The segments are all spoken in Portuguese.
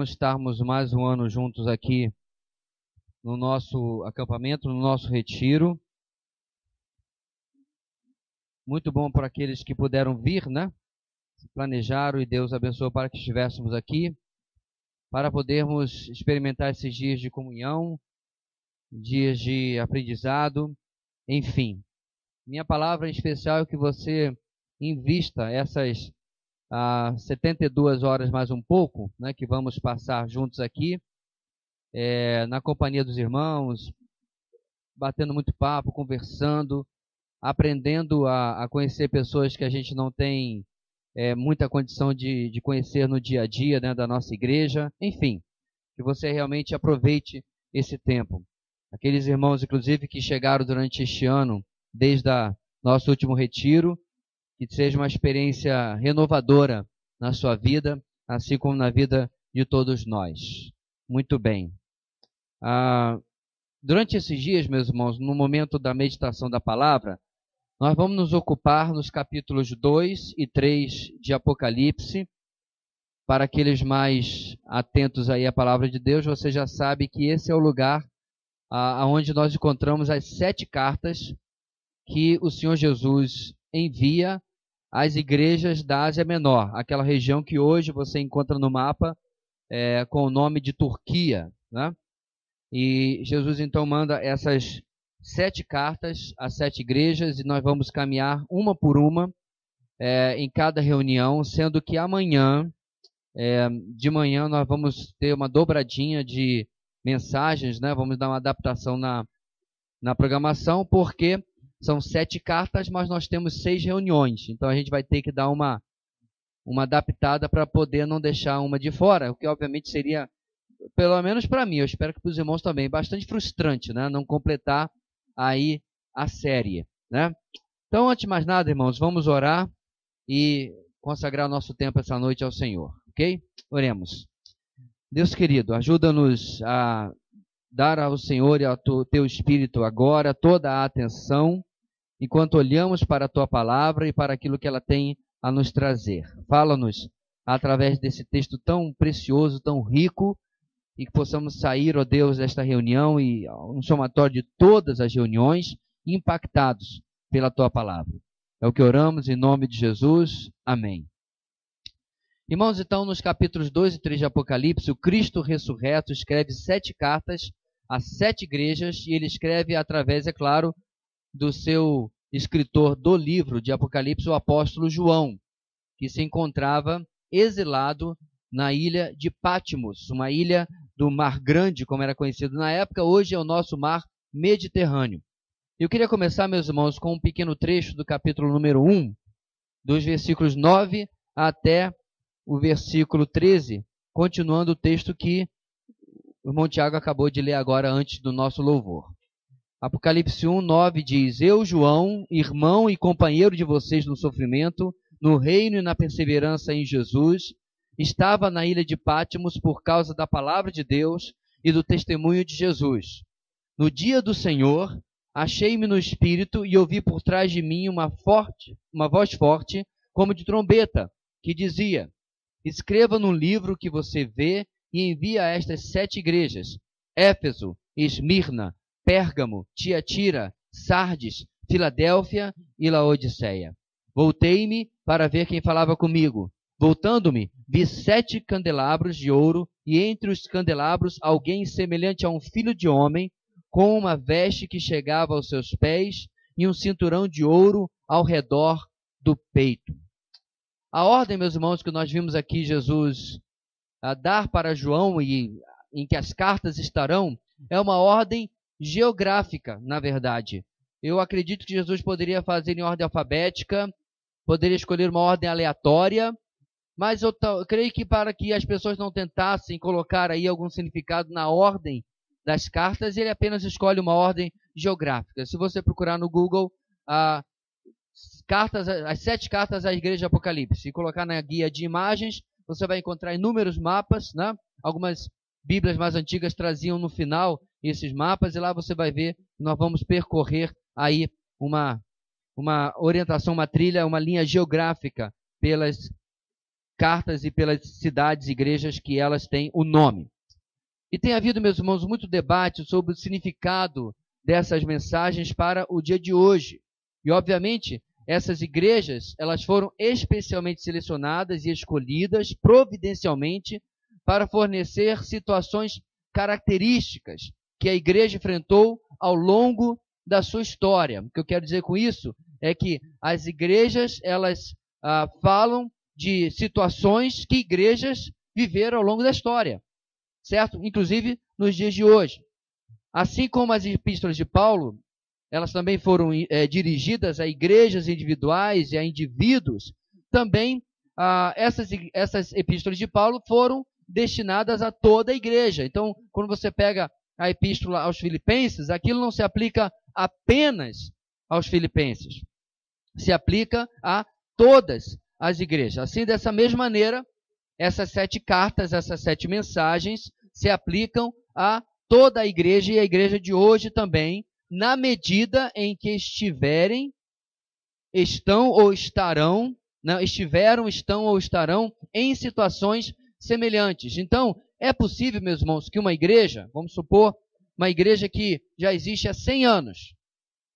estarmos mais um ano juntos aqui no nosso acampamento, no nosso retiro. Muito bom para aqueles que puderam vir, né? Planejaram e Deus abençoou para que estivéssemos aqui, para podermos experimentar esses dias de comunhão, dias de aprendizado, enfim. Minha palavra em especial é que você invista essas 72 horas mais um pouco, né, que vamos passar juntos aqui, na companhia dos irmãos, batendo muito papo, conversando, aprendendo a conhecer pessoas que a gente não tem muita condição de conhecer no dia a dia, né, da nossa igreja. Enfim, que você realmente aproveite esse tempo. Aqueles irmãos, inclusive, que chegaram durante este ano, desde o nosso último retiro, que seja uma experiência renovadora na sua vida, assim como na vida de todos nós. Muito bem. Durante esses dias, meus irmãos, no momento da meditação da palavra, nós vamos nos ocupar nos capítulos 2 e 3 de Apocalipse. Para aqueles mais atentos aí à palavra de Deus, você já sabe que esse é o lugar onde nós encontramos as 7 cartas que o Senhor Jesus envia às igrejas da Ásia Menor, aquela região que hoje você encontra no mapa com o nome de Turquia, né? E Jesus então manda essas 7 cartas às 7 igrejas e nós vamos caminhar uma por uma em cada reunião, sendo que amanhã, de manhã, nós vamos ter uma dobradinha de mensagens, né? Vamos dar uma adaptação na programação, porque são 7 cartas, mas nós temos 6 reuniões. Então a gente vai ter que dar uma adaptada para poder não deixar uma de fora, o que obviamente seria, pelo menos para mim, eu espero que para os irmãos também, bastante frustrante, né? Não completar aí a série, né? Então, antes de mais nada, irmãos, vamos orar e consagrar nosso tempo essa noite ao Senhor, ok? Oremos. Deus querido, ajuda-nos a dar ao Senhor e ao Teu Espírito agora toda a atenção, enquanto olhamos para a Tua palavra e para aquilo que ela tem a nos trazer. Fala-nos através desse texto tão precioso, tão rico, e que possamos sair, ó Deus, desta reunião e um somatório de todas as reuniões, impactados pela Tua palavra. É o que oramos em nome de Jesus. Amém. Irmãos, então, nos capítulos 2 e 3 de Apocalipse, o Cristo ressurreto escreve 7 cartas a 7 igrejas, e ele escreve através, é claro, do seu escritor do livro de Apocalipse, o apóstolo João, que se encontrava exilado na ilha de Patmos, uma ilha do Mar Grande, como era conhecido na época, hoje é o nosso Mar Mediterrâneo. Eu queria começar, meus irmãos, com um pequeno trecho do capítulo número 1, dos versículos 9 até o versículo 13, continuando o texto que o irmão Tiago acabou de ler agora antes do nosso louvor. Apocalipse 1, 9 diz: Eu, João, irmão e companheiro de vocês no sofrimento, no reino e na perseverança em Jesus, estava na ilha de Patmos por causa da palavra de Deus e do testemunho de Jesus. No dia do Senhor, achei-me no Espírito e ouvi por trás de mim uma voz forte, como de trombeta, que dizia: Escreva no livro que você vê e envia a estas 7 igrejas: Éfeso, Esmirna, Pérgamo, Tiatira, Sardes, Filadélfia e Laodiceia. Voltei-me para ver quem falava comigo. Voltando-me, vi 7 candelabros de ouro, e entre os candelabros alguém semelhante a um filho de homem, com uma veste que chegava aos seus pés e um cinturão de ouro ao redor do peito. A ordem, meus irmãos, que nós vimos aqui Jesus dar para João e em que as cartas estarão, é uma ordem geográfica, na verdade. Eu acredito que Jesus poderia fazer em ordem alfabética, poderia escolher uma ordem aleatória, mas eu creio que para que as pessoas não tentassem colocar aí algum significado na ordem das cartas, ele apenas escolhe uma ordem geográfica. Se você procurar no Google as 7 cartas à igreja de Apocalipse e colocar na guia de imagens, você vai encontrar inúmeros mapas, né? Algumas Bíblias mais antigas traziam no final esses mapas, e lá você vai ver que nós vamos percorrer aí uma orientação, uma trilha, uma linha geográfica pelas cartas e pelas cidades e igrejas que elas têm o nome. E tem havido, meus irmãos, muito debate sobre o significado dessas mensagens para o dia de hoje. E, obviamente, essas igrejas, elas foram especialmente selecionadas e escolhidas providencialmente para fornecer situações características que a igreja enfrentou ao longo da sua história. O que eu quero dizer com isso é que as igrejas, elas falam de situações que igrejas viveram ao longo da história, certo? Inclusive nos dias de hoje. Assim como as epístolas de Paulo, elas também foram dirigidas a igrejas individuais e a indivíduos, também essas epístolas de Paulo foram destinadas a toda a igreja. Então, quando você pega a epístola aos Filipenses, aquilo não se aplica apenas aos filipenses, se aplica a todas as igrejas. Assim, dessa mesma maneira, essas 7 cartas, essas 7 mensagens se aplicam a toda a igreja e a igreja de hoje também, na medida em que estiverem, estão ou estarão, não, estiveram, estão ou estarão em situações semelhantes. Então, é possível, meus irmãos, que uma igreja, vamos supor, uma igreja que já existe há 100 anos.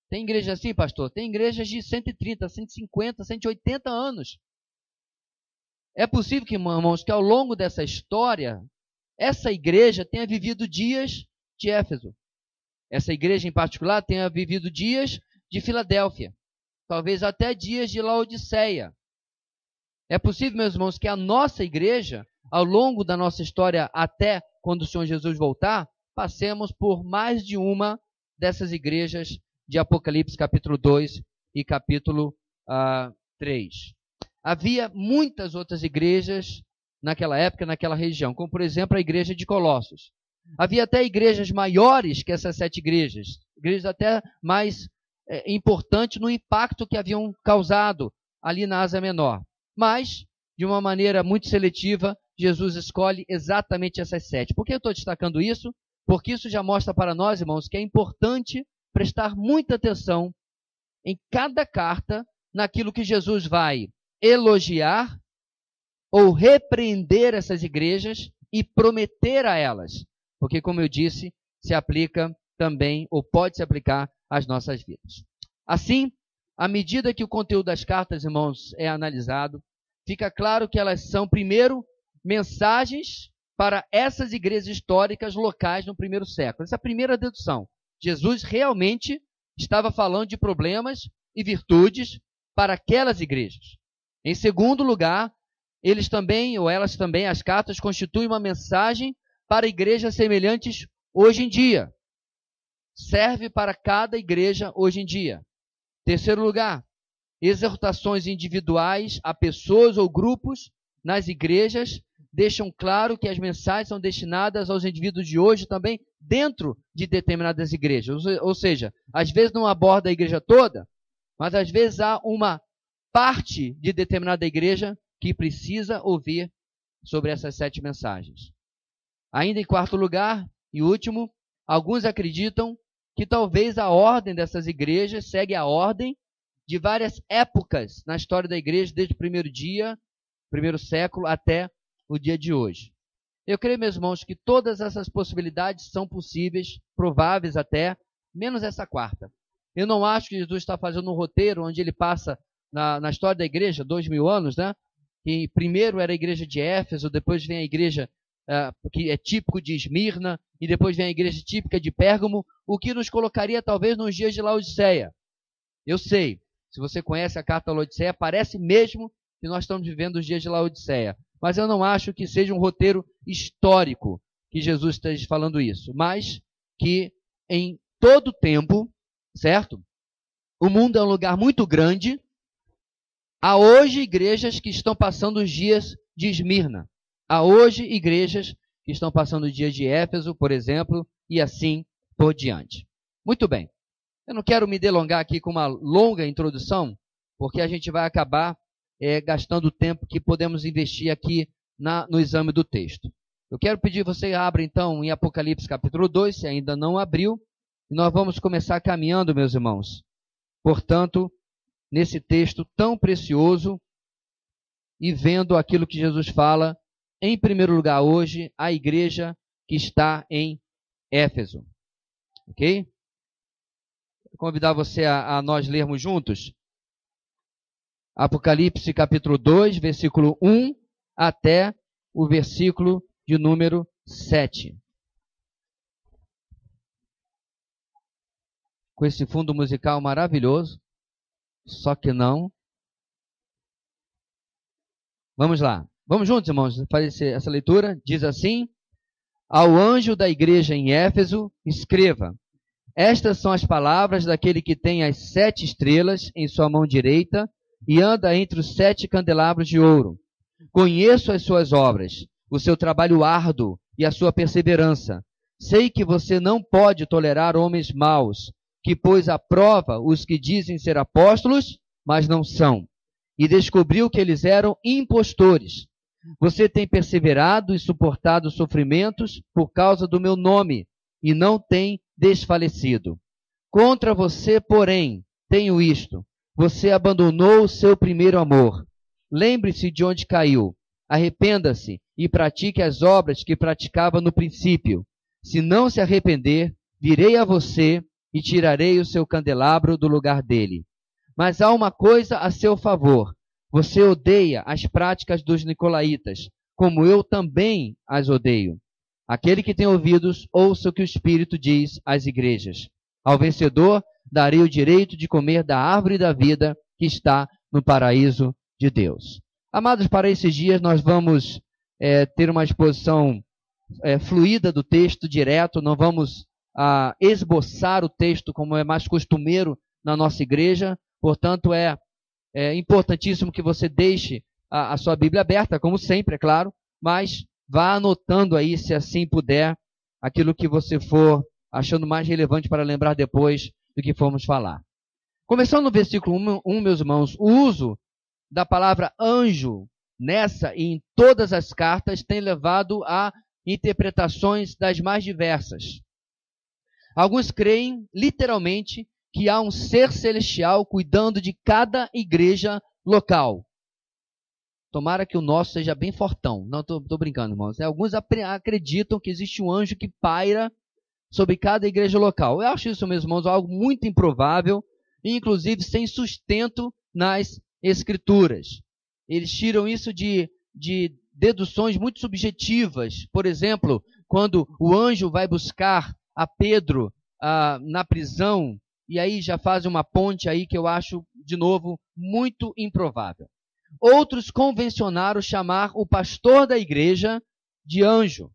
Tem igreja assim, pastor? Tem igrejas de 130, 150, 180 anos. É possível que, irmãos, que ao longo dessa história, essa igreja tenha vivido dias de Éfeso. Essa igreja em particular tenha vivido dias de Filadélfia. Talvez até dias de Laodiceia. É possível, meus irmãos, que a nossa igreja, ao longo da nossa história, até quando o Senhor Jesus voltar, passemos por mais de uma dessas igrejas de Apocalipse capítulo 2 e capítulo 3. Havia muitas outras igrejas naquela época, naquela região, como por exemplo a igreja de Colossos. Havia até igrejas maiores que essas 7 igrejas, igrejas até mais importantes no impacto que haviam causado ali na Ásia Menor. Mas, de uma maneira muito seletiva, Jesus escolhe exatamente essas 7. Por que eu estou destacando isso? Porque isso já mostra para nós, irmãos, que é importante prestar muita atenção em cada carta, naquilo que Jesus vai elogiar ou repreender essas igrejas e prometer a elas. Porque, como eu disse, se aplica também, ou pode se aplicar às nossas vidas. Assim, à medida que o conteúdo das cartas, irmãos, é analisado, fica claro que elas são, primeiro, mensagens para essas igrejas históricas locais no primeiro século. Essa é a primeira dedução. Jesus realmente estava falando de problemas e virtudes para aquelas igrejas. Em segundo lugar, eles também, ou elas também, as cartas, constituem uma mensagem para igrejas semelhantes hoje em dia. Serve para cada igreja hoje em dia. Terceiro lugar, exortações individuais a pessoas ou grupos nas igrejas deixam claro que as mensagens são destinadas aos indivíduos de hoje também dentro de determinadas igrejas. Ou seja, às vezes não aborda a igreja toda, mas às vezes há uma parte de determinada igreja que precisa ouvir sobre essas 7 mensagens. Ainda em quarto lugar e último, alguns acreditam que talvez a ordem dessas igrejas segue a ordem de várias épocas na história da igreja, desde o primeiro dia, primeiro século, até o dia de hoje. Eu creio, meus irmãos, que todas essas possibilidades são possíveis, prováveis até, menos essa quarta. Eu não acho que Jesus está fazendo um roteiro onde ele passa na história da igreja, 2000 anos, né? Que primeiro era a igreja de Éfeso, depois vem a igreja que é típico de Esmirna, e depois vem a igreja típica de Pérgamo, o que nos colocaria talvez nos dias de Laodiceia. Eu sei, se você conhece a carta a Laodiceia, parece mesmo que nós estamos vivendo os dias de Laodiceia. Mas eu não acho que seja um roteiro histórico que Jesus esteja falando isso, mas que em todo tempo, certo? O mundo é um lugar muito grande. Há hoje igrejas que estão passando os dias de Esmirna. Há hoje igrejas que estão passando os dias de Éfeso, por exemplo, e assim por diante. Muito bem. Eu não quero me delongar aqui com uma longa introdução, porque a gente vai acabar gastando o tempo que podemos investir aqui no exame do texto. Eu quero pedir que você abra então em Apocalipse capítulo 2, se ainda não abriu, e nós vamos começar caminhando, meus irmãos. Portanto, nesse texto tão precioso e vendo aquilo que Jesus fala, em primeiro lugar hoje, a igreja que está em Éfeso. Ok? Vou convidar você a nós lermos juntos Apocalipse capítulo 2, versículo 1 até o versículo de número 7. Com esse fundo musical maravilhoso, só que não. Vamos lá. Vamos juntos, irmãos, fazer essa leitura. Diz assim: Ao anjo da igreja em Éfeso, escreva: Estas são as palavras daquele que tem as 7 estrelas em sua mão direita e anda entre os 7 candelabros de ouro. Conheço as suas obras, o seu trabalho árduo e a sua perseverança. Sei que você não pode tolerar homens maus, que pôs à prova os que dizem ser apóstolos, mas não são, e descobriu que eles eram impostores. Você tem perseverado e suportado sofrimentos por causa do meu nome, e não tem desfalecido. Contra você, porém, tenho isto: você abandonou o seu primeiro amor. Lembre-se de onde caiu, arrependa-se e pratique as obras que praticava no princípio. Se não se arrepender, virei a você e tirarei o seu candelabro do lugar dele. Mas há uma coisa a seu favor: você odeia as práticas dos nicolaítas, como eu também as odeio. Aquele que tem ouvidos, ouça o que o Espírito diz às igrejas. Ao vencedor, darei o direito de comer da árvore da vida que está no paraíso de Deus. Amados, para esses dias nós vamos ter uma exposição fluida do texto, direto. Não vamos esboçar o texto como é mais costumeiro na nossa igreja. Portanto, é importantíssimo que você deixe a sua Bíblia aberta, como sempre, é claro, mas vá anotando aí, se assim puder, aquilo que você for achando mais relevante para lembrar depois do que formos falar. Começando no versículo 1, meus irmãos, o uso da palavra anjo nessa e em todas as cartas tem levado a interpretações das mais diversas. Alguns creem, literalmente, que há um ser celestial cuidando de cada igreja local. Tomara que o nosso seja bem fortão. Não, estou brincando, irmãos. Alguns acreditam que existe um anjo que paira sobre cada igreja local. Eu acho isso, meus irmãos, algo muito improvável e, inclusive, sem sustento nas Escrituras. Eles tiram isso de deduções muito subjetivas. Por exemplo, quando o anjo vai buscar a Pedro na prisão, e aí já fazem uma ponte aí que eu acho, de novo, muito improvável. Outros convencionaram chamar o pastor da igreja de anjo.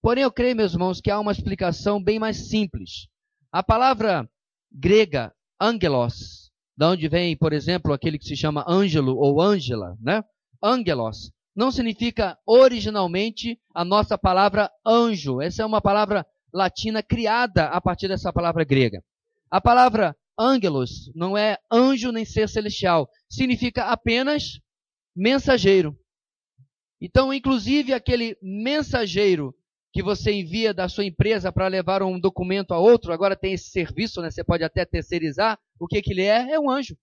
Porém, eu creio, meus irmãos, que há uma explicação bem mais simples. A palavra grega angelos, da onde vem, por exemplo, aquele que se chama Ângelo ou Ângela, né? Angelos não significa originalmente a nossa palavra anjo. Essa é uma palavra latina criada a partir dessa palavra grega. A palavra angelos não é anjo nem ser celestial, significa apenas mensageiro. Então, inclusive, aquele mensageiro que você envia da sua empresa para levar um documento a outro, agora tem esse serviço, né? Você pode até terceirizar. O que ele é? É um anjo.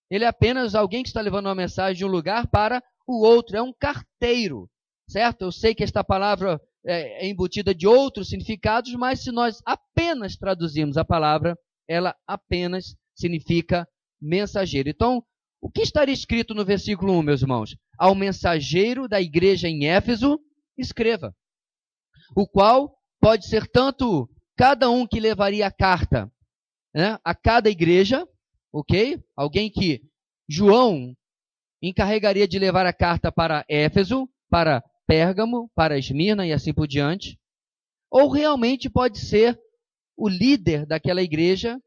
Ele é apenas alguém que está levando uma mensagem de um lugar para o outro. É um carteiro, certo? Eu sei que esta palavra é embutida de outros significados, mas se nós apenas traduzirmos a palavra, ela apenas significa mensageiro. Então, o que estaria escrito no versículo 1, meus irmãos? Ao mensageiro da igreja em Éfeso, escreva. O qual pode ser tanto cada um que levaria a carta, né, a cada igreja, ok? Alguém que João encarregaria de levar a carta para Éfeso, para Pérgamo, para Esmirna e assim por diante. Ou realmente pode ser o líder daquela igreja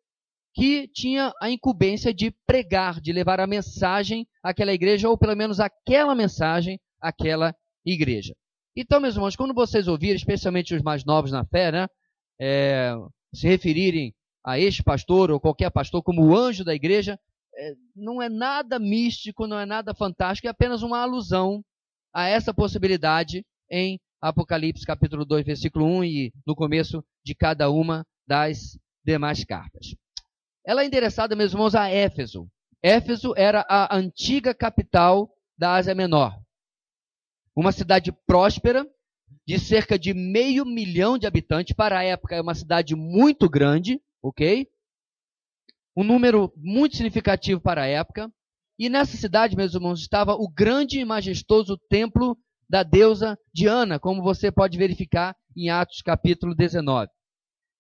que tinha a incumbência de pregar, de levar a mensagem àquela igreja, ou pelo menos aquela mensagem àquela igreja. Então, meus irmãos, quando vocês ouvirem, especialmente os mais novos na fé, né, se referirem a este pastor ou qualquer pastor como o anjo da igreja, não é nada místico, não é nada fantástico, é apenas uma alusão a essa possibilidade em Apocalipse capítulo 2, versículo 1 e no começo de cada uma das demais cartas. Ela é endereçada, meus irmãos, a Éfeso. Éfeso era a antiga capital da Ásia Menor. Uma cidade próspera, de cerca de 500 mil de habitantes. Para a época é uma cidade muito grande, ok? Um número muito significativo para a época. E nessa cidade, meus irmãos, estava o grande e majestoso templo da deusa Diana, como você pode verificar em Atos capítulo 19.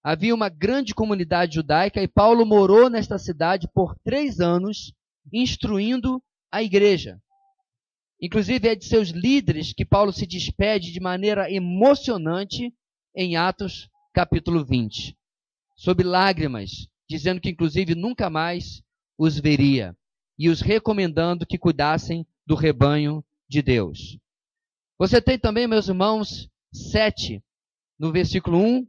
Havia uma grande comunidade judaica e Paulo morou nesta cidade por 3 anos, instruindo a igreja. Inclusive é de seus líderes que Paulo se despede de maneira emocionante em Atos capítulo 20, sob lágrimas, dizendo que inclusive nunca mais os veria e os recomendando que cuidassem do rebanho de Deus. Você tem também, meus irmãos, 7, no versículo 1,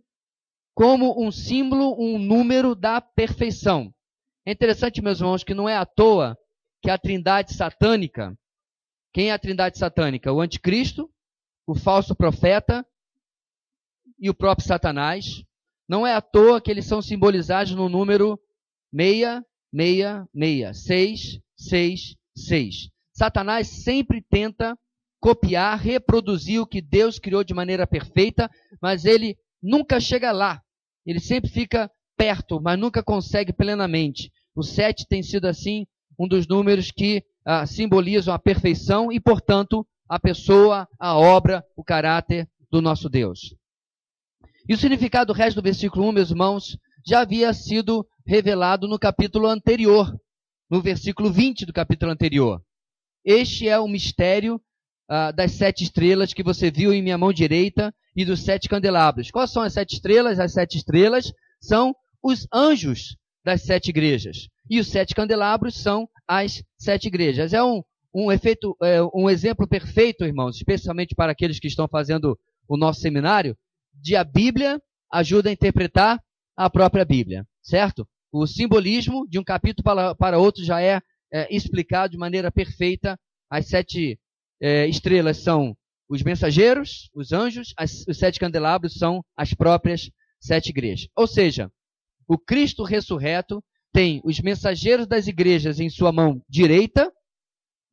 como um símbolo, um número da perfeição. É interessante, meus irmãos, que não é à toa que a trindade satânica, quem é a trindade satânica? O anticristo, o falso profeta e o próprio Satanás. Não é à toa que eles são simbolizados no número 666, 666. Satanás sempre tenta copiar, reproduzir o que Deus criou de maneira perfeita, mas ele nunca chega lá. Ele sempre fica perto, mas nunca consegue plenamente. O 7 tem sido assim um dos números que simbolizam a perfeição e, portanto, a pessoa, a obra, o caráter do nosso Deus. E o significado do resto do versículo 1, meus irmãos, já havia sido revelado no capítulo anterior, no versículo 20 do capítulo anterior. Este é o mistério das 7 estrelas que você viu em minha mão direita e dos 7 candelabros. Quais são as 7 estrelas? As 7 estrelas são os anjos das 7 igrejas. E os 7 candelabros são as 7 igrejas. É um exemplo perfeito, irmãos, especialmente para aqueles que estão fazendo o nosso seminário, de a Bíblia ajuda a interpretar a própria Bíblia, certo? O simbolismo de um capítulo para outro já é explicado de maneira perfeita. As 7 estrelas são os mensageiros, os anjos, os 7 candelabros são as próprias 7 igrejas. Ou seja, o Cristo ressurreto tem os mensageiros das igrejas em sua mão direita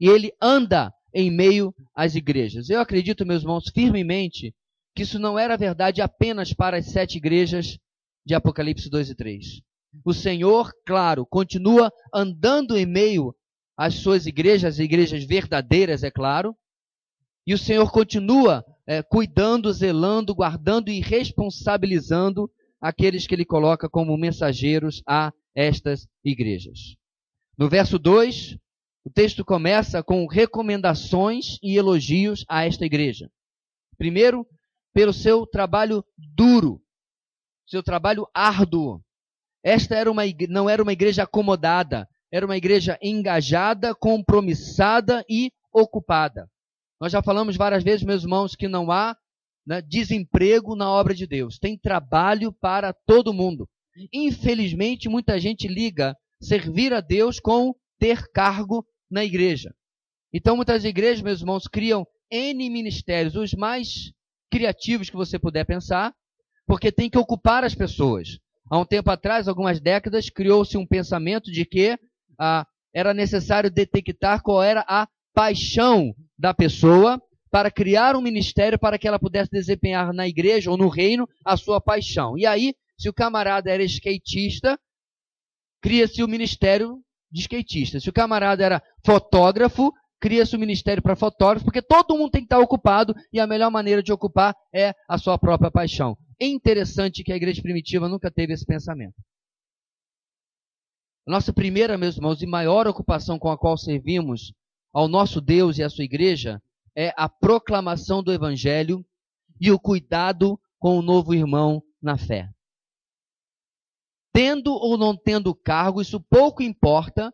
e ele anda em meio às igrejas. Eu acredito, meus irmãos, firmemente que isso não era verdade apenas para as 7 igrejas de Apocalipse 2 e 3. O Senhor, claro, continua andando em meio às suas igrejas, as igrejas verdadeiras, é claro, e o Senhor continua cuidando, zelando, guardando e responsabilizando aqueles que ele coloca como mensageiros a estas igrejas. No verso 2, o texto começa com recomendações e elogios a esta igreja. Primeiro, pelo seu trabalho duro, seu trabalho árduo. Esta não era uma igreja acomodada, era uma igreja engajada, compromissada e ocupada. Nós já falamos várias vezes, meus irmãos, que não há desemprego na obra de Deus. Tem trabalho para todo mundo. Infelizmente, muita gente liga servir a Deus com ter cargo na igreja. Então, muitas igrejas, meus irmãos, criam N ministérios, os mais criativos que você puder pensar, porque tem que ocupar as pessoas. Há um tempo atrás, algumas décadas, criou-se um pensamento de que era necessário detectar qual era a paixão da pessoa para criar um ministério para que ela pudesse desempenhar na igreja ou no reino a sua paixão. E aí, se o camarada era skatista, cria-se o ministério de skatista. Se o camarada era fotógrafo, cria-se o ministério para fotógrafo, porque todo mundo tem que estar ocupado e a melhor maneira de ocupar é a sua própria paixão. É interessante que a igreja primitiva nunca teve esse pensamento. A nossa primeira, meus irmãos, e maior ocupação com a qual servimos ao nosso Deus e à sua igreja é a proclamação do Evangelho e o cuidado com o novo irmão na fé. Tendo ou não tendo cargo, isso pouco importa.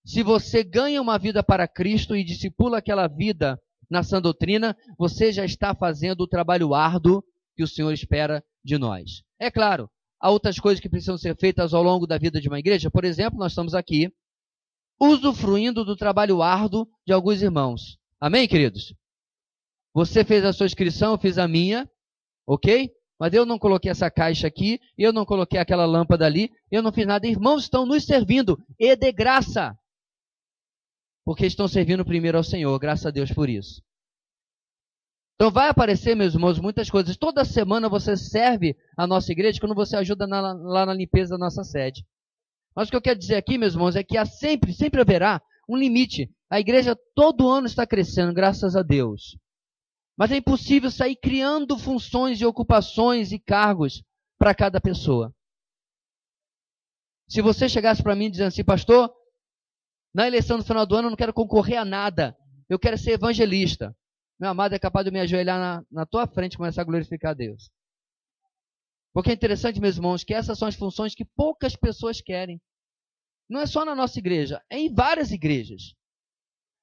Se você ganha uma vida para Cristo e discipula aquela vida na sã doutrina, você já está fazendo o trabalho árduo que o Senhor espera de nós. É claro, há outras coisas que precisam ser feitas ao longo da vida de uma igreja. Por exemplo, nós estamos aqui usufruindo do trabalho árduo de alguns irmãos. Amém, queridos? Você fez a sua inscrição, eu fiz a minha, ok? Mas eu não coloquei essa caixa aqui, eu não coloquei aquela lâmpada ali, eu não fiz nada. Irmãos estão nos servindo, e de graça. porque estão servindo primeiro ao Senhor, graças a Deus por isso. Então vai aparecer, meus irmãos, muitas coisas. Toda semana você serve a nossa igreja quando você ajuda lá na limpeza da nossa sede. Mas o que eu quero dizer aqui, meus irmãos, é que há sempre haverá um limite. A igreja todo ano está crescendo, graças a Deus. Mas é impossível sair criando funções e ocupações e cargos para cada pessoa. Se você chegasse para mim dizendo assim, pastor, na eleição do final do ano eu não quero concorrer a nada, eu quero ser evangelista. Meu amado, é capaz de eu me ajoelhar na tua frente e começar a glorificar a Deus. Porque é interessante, meus irmãos, que essas são as funções que poucas pessoas querem. Não é só na nossa igreja, é em várias igrejas.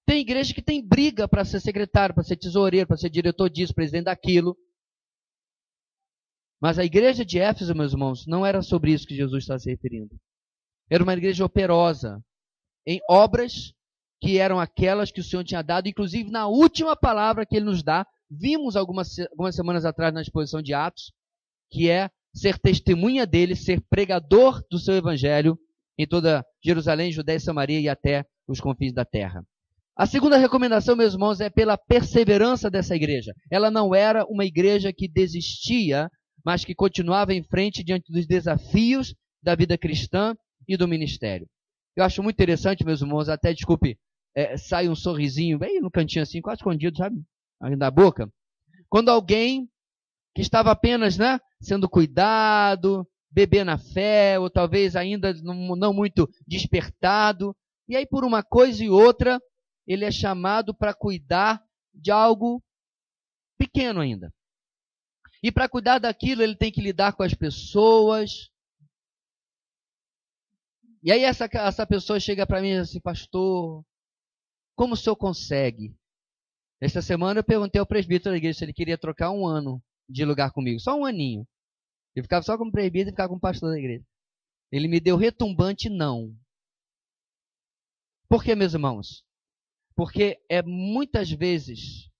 Tem igreja que tem briga para ser secretário, para ser tesoureiro, para ser diretor disso, presidente daquilo. Mas a igreja de Éfeso, meus irmãos, não era sobre isso que Jesus está se referindo. Era uma igreja operosa em obras que eram aquelas que o Senhor tinha dado, inclusive na última palavra que Ele nos dá, vimos algumas semanas atrás na exposição de Atos, que é ser testemunha dele, ser pregador do seu evangelho em toda Jerusalém, Judéia e Samaria e até os confins da terra. A segunda recomendação, meus irmãos, é pela perseverança dessa igreja. Ela não era uma igreja que desistia, mas que continuava em frente diante dos desafios da vida cristã e do ministério. Eu acho muito interessante, meus irmãos, até, desculpe, sai um sorrisinho bem no cantinho assim, quase escondido, sabe? Da boca. Quando alguém que estava apenas, sendo cuidado, bebê na fé, ou talvez ainda não muito despertado, e aí por uma coisa e outra, ele é chamado para cuidar de algo pequeno ainda. E para cuidar daquilo, ele tem que lidar com as pessoas. E aí essa pessoa chega para mim e diz assim, pastor, como o senhor consegue? Esta semana eu perguntei ao presbítero da igreja se ele queria trocar um ano de lugar comigo, só um aninho. Eu ficava só como presbítero e ficava como pastor da igreja. Ele me deu retumbante não. Por que, meus irmãos? Porque é muitas vezes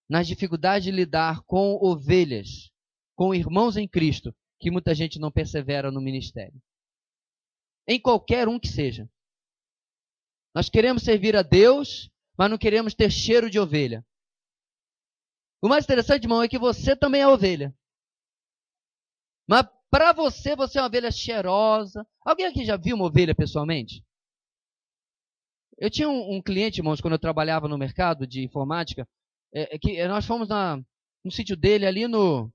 nas dificuldades de lidar com ovelhas, com irmãos em Cristo, que muita gente não persevera no ministério. Em qualquer um que seja. Nós queremos servir a Deus, mas não queremos ter cheiro de ovelha. O mais interessante, irmão, é que você também é ovelha. Mas para você é uma ovelha cheirosa. Alguém aqui já viu uma ovelha pessoalmente? Eu tinha um cliente, irmãos, quando eu trabalhava no mercado de informática, que nós fomos no sítio dele ali no...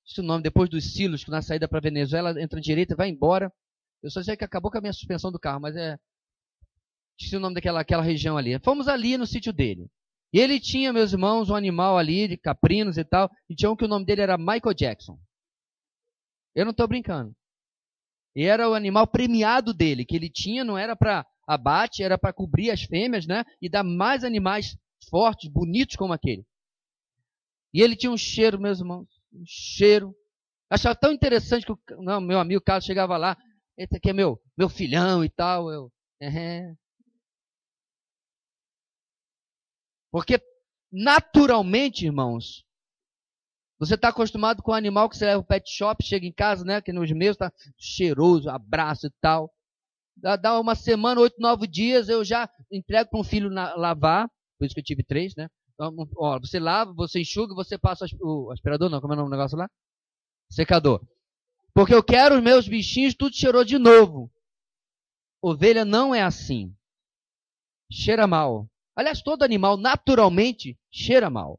Esse é o nome, depois dos Silos, na saída para Venezuela, entra à direita e vai embora. Eu só sei que acabou com a minha suspensão do carro, mas esqueci o nome daquela região ali. Fomos ali no sítio dele. E ele tinha, meus irmãos, um animal ali, de caprinos e tal, e tinha um que o nome dele era Michael Jackson. Eu não estou brincando. E era o animal premiado dele, que ele tinha, não era para abate, era para cobrir as fêmeas, e dar mais animais fortes, bonitos como aquele. E ele tinha um cheiro, meus irmãos, um cheiro. Achava tão interessante que meu amigo Carlos chegava lá, esse aqui é meu filhão e tal. Porque naturalmente, irmãos, você está acostumado com o animal que você leva para o pet shop, chega em casa, que nos meus está cheiroso, abraço e tal. Dá uma semana, 8, 9 dias, eu já entrego para um filho lavar, por isso que eu tive 3, Então, você lava, você enxuga, você passa o aspirador, não, como é o nome do negócio lá? Secador. Porque eu quero os meus bichinhos tudo cheirou de novo. Ovelha não é assim. Cheira mal. Aliás, todo animal naturalmente cheira mal.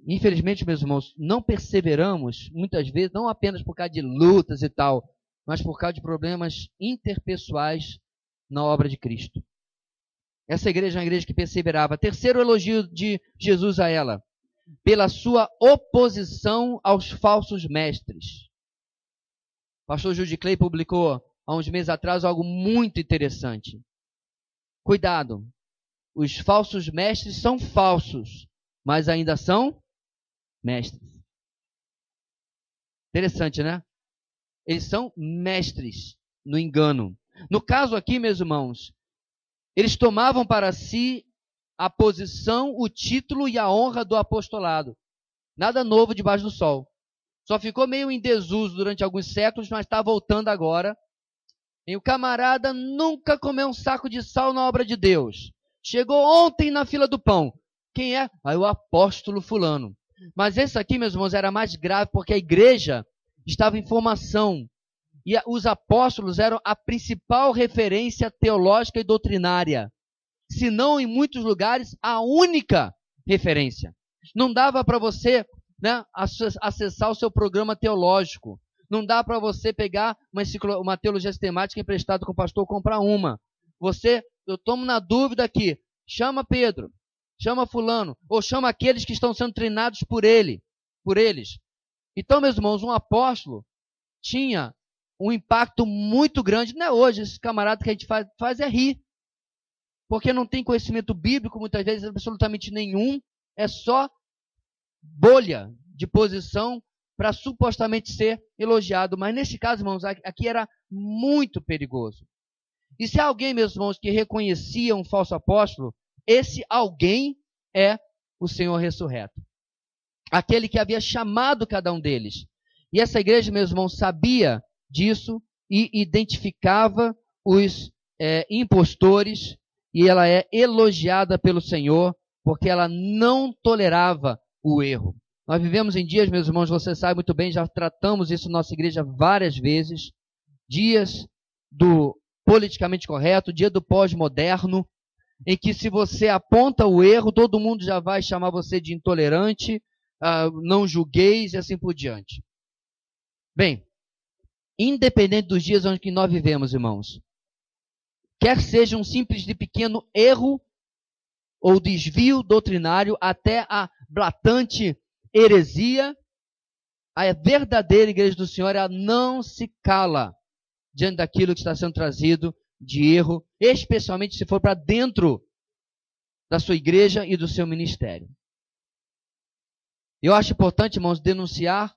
Infelizmente, meus irmãos, não perseveramos, muitas vezes, não apenas por causa de lutas e tal, mas por causa de problemas interpessoais na obra de Cristo. Essa igreja é uma igreja que perseverava. Terceiro elogio de Jesus a ela, pela sua oposição aos falsos mestres. O pastor Judy Clay publicou há uns meses atrás algo muito interessante. Cuidado, os falsos mestres são falsos, mas ainda são mestres. Interessante, né? Eles são mestres no engano. No caso aqui, meus irmãos, eles tomavam para si a posição, o título e a honra do apostolado. Nada novo debaixo do sol. Só ficou meio em desuso durante alguns séculos, mas está voltando agora. E o camarada nunca comeu um saco de sal na obra de Deus. Chegou ontem na fila do pão. Quem é? Aí o apóstolo fulano. Mas esse aqui, meus irmãos, era mais grave porque a igreja estava em formação. E os apóstolos eram a principal referência teológica e doutrinária. Se não, em muitos lugares, a única referência. Não dava para você, né, acessar o seu programa teológico. Não dá para você pegar uma teologia sistemática emprestada com o pastor e comprar uma. Eu tomo na dúvida aqui, chama Pedro, chama fulano, ou chama aqueles que estão sendo treinados por eles. Então, meus irmãos, um apóstolo tinha um impacto muito grande. Não é hoje, esse camarada que a gente faz é rir. Porque não tem conhecimento bíblico, muitas vezes absolutamente nenhum, é só bolha de posição para supostamente ser elogiado. Mas nesse caso, irmãos, aqui era muito perigoso. E se alguém, meus irmãos, que reconhecia um falso apóstolo, esse alguém é o Senhor ressurreto. Aquele que havia chamado cada um deles. E essa igreja, meus irmãos, sabia disso e identificava os impostores, e ela é elogiada pelo Senhor, porque ela não tolerava o erro. Nós vivemos em dias, meus irmãos, você sabe muito bem, já tratamos isso na nossa igreja várias vezes, dias do politicamente correto, dia do pós-moderno, em que se você aponta o erro, todo mundo já vai chamar você de intolerante, não julgueis e assim por diante. Bem, independente dos dias onde nós vivemos, irmãos, quer seja um simples de pequeno erro ou desvio doutrinário até a blatante heresia, a verdadeira igreja do Senhor, ela não se cala diante daquilo que está sendo trazido de erro, especialmente se for para dentro da sua igreja e do seu ministério. Eu acho importante, irmãos, denunciar,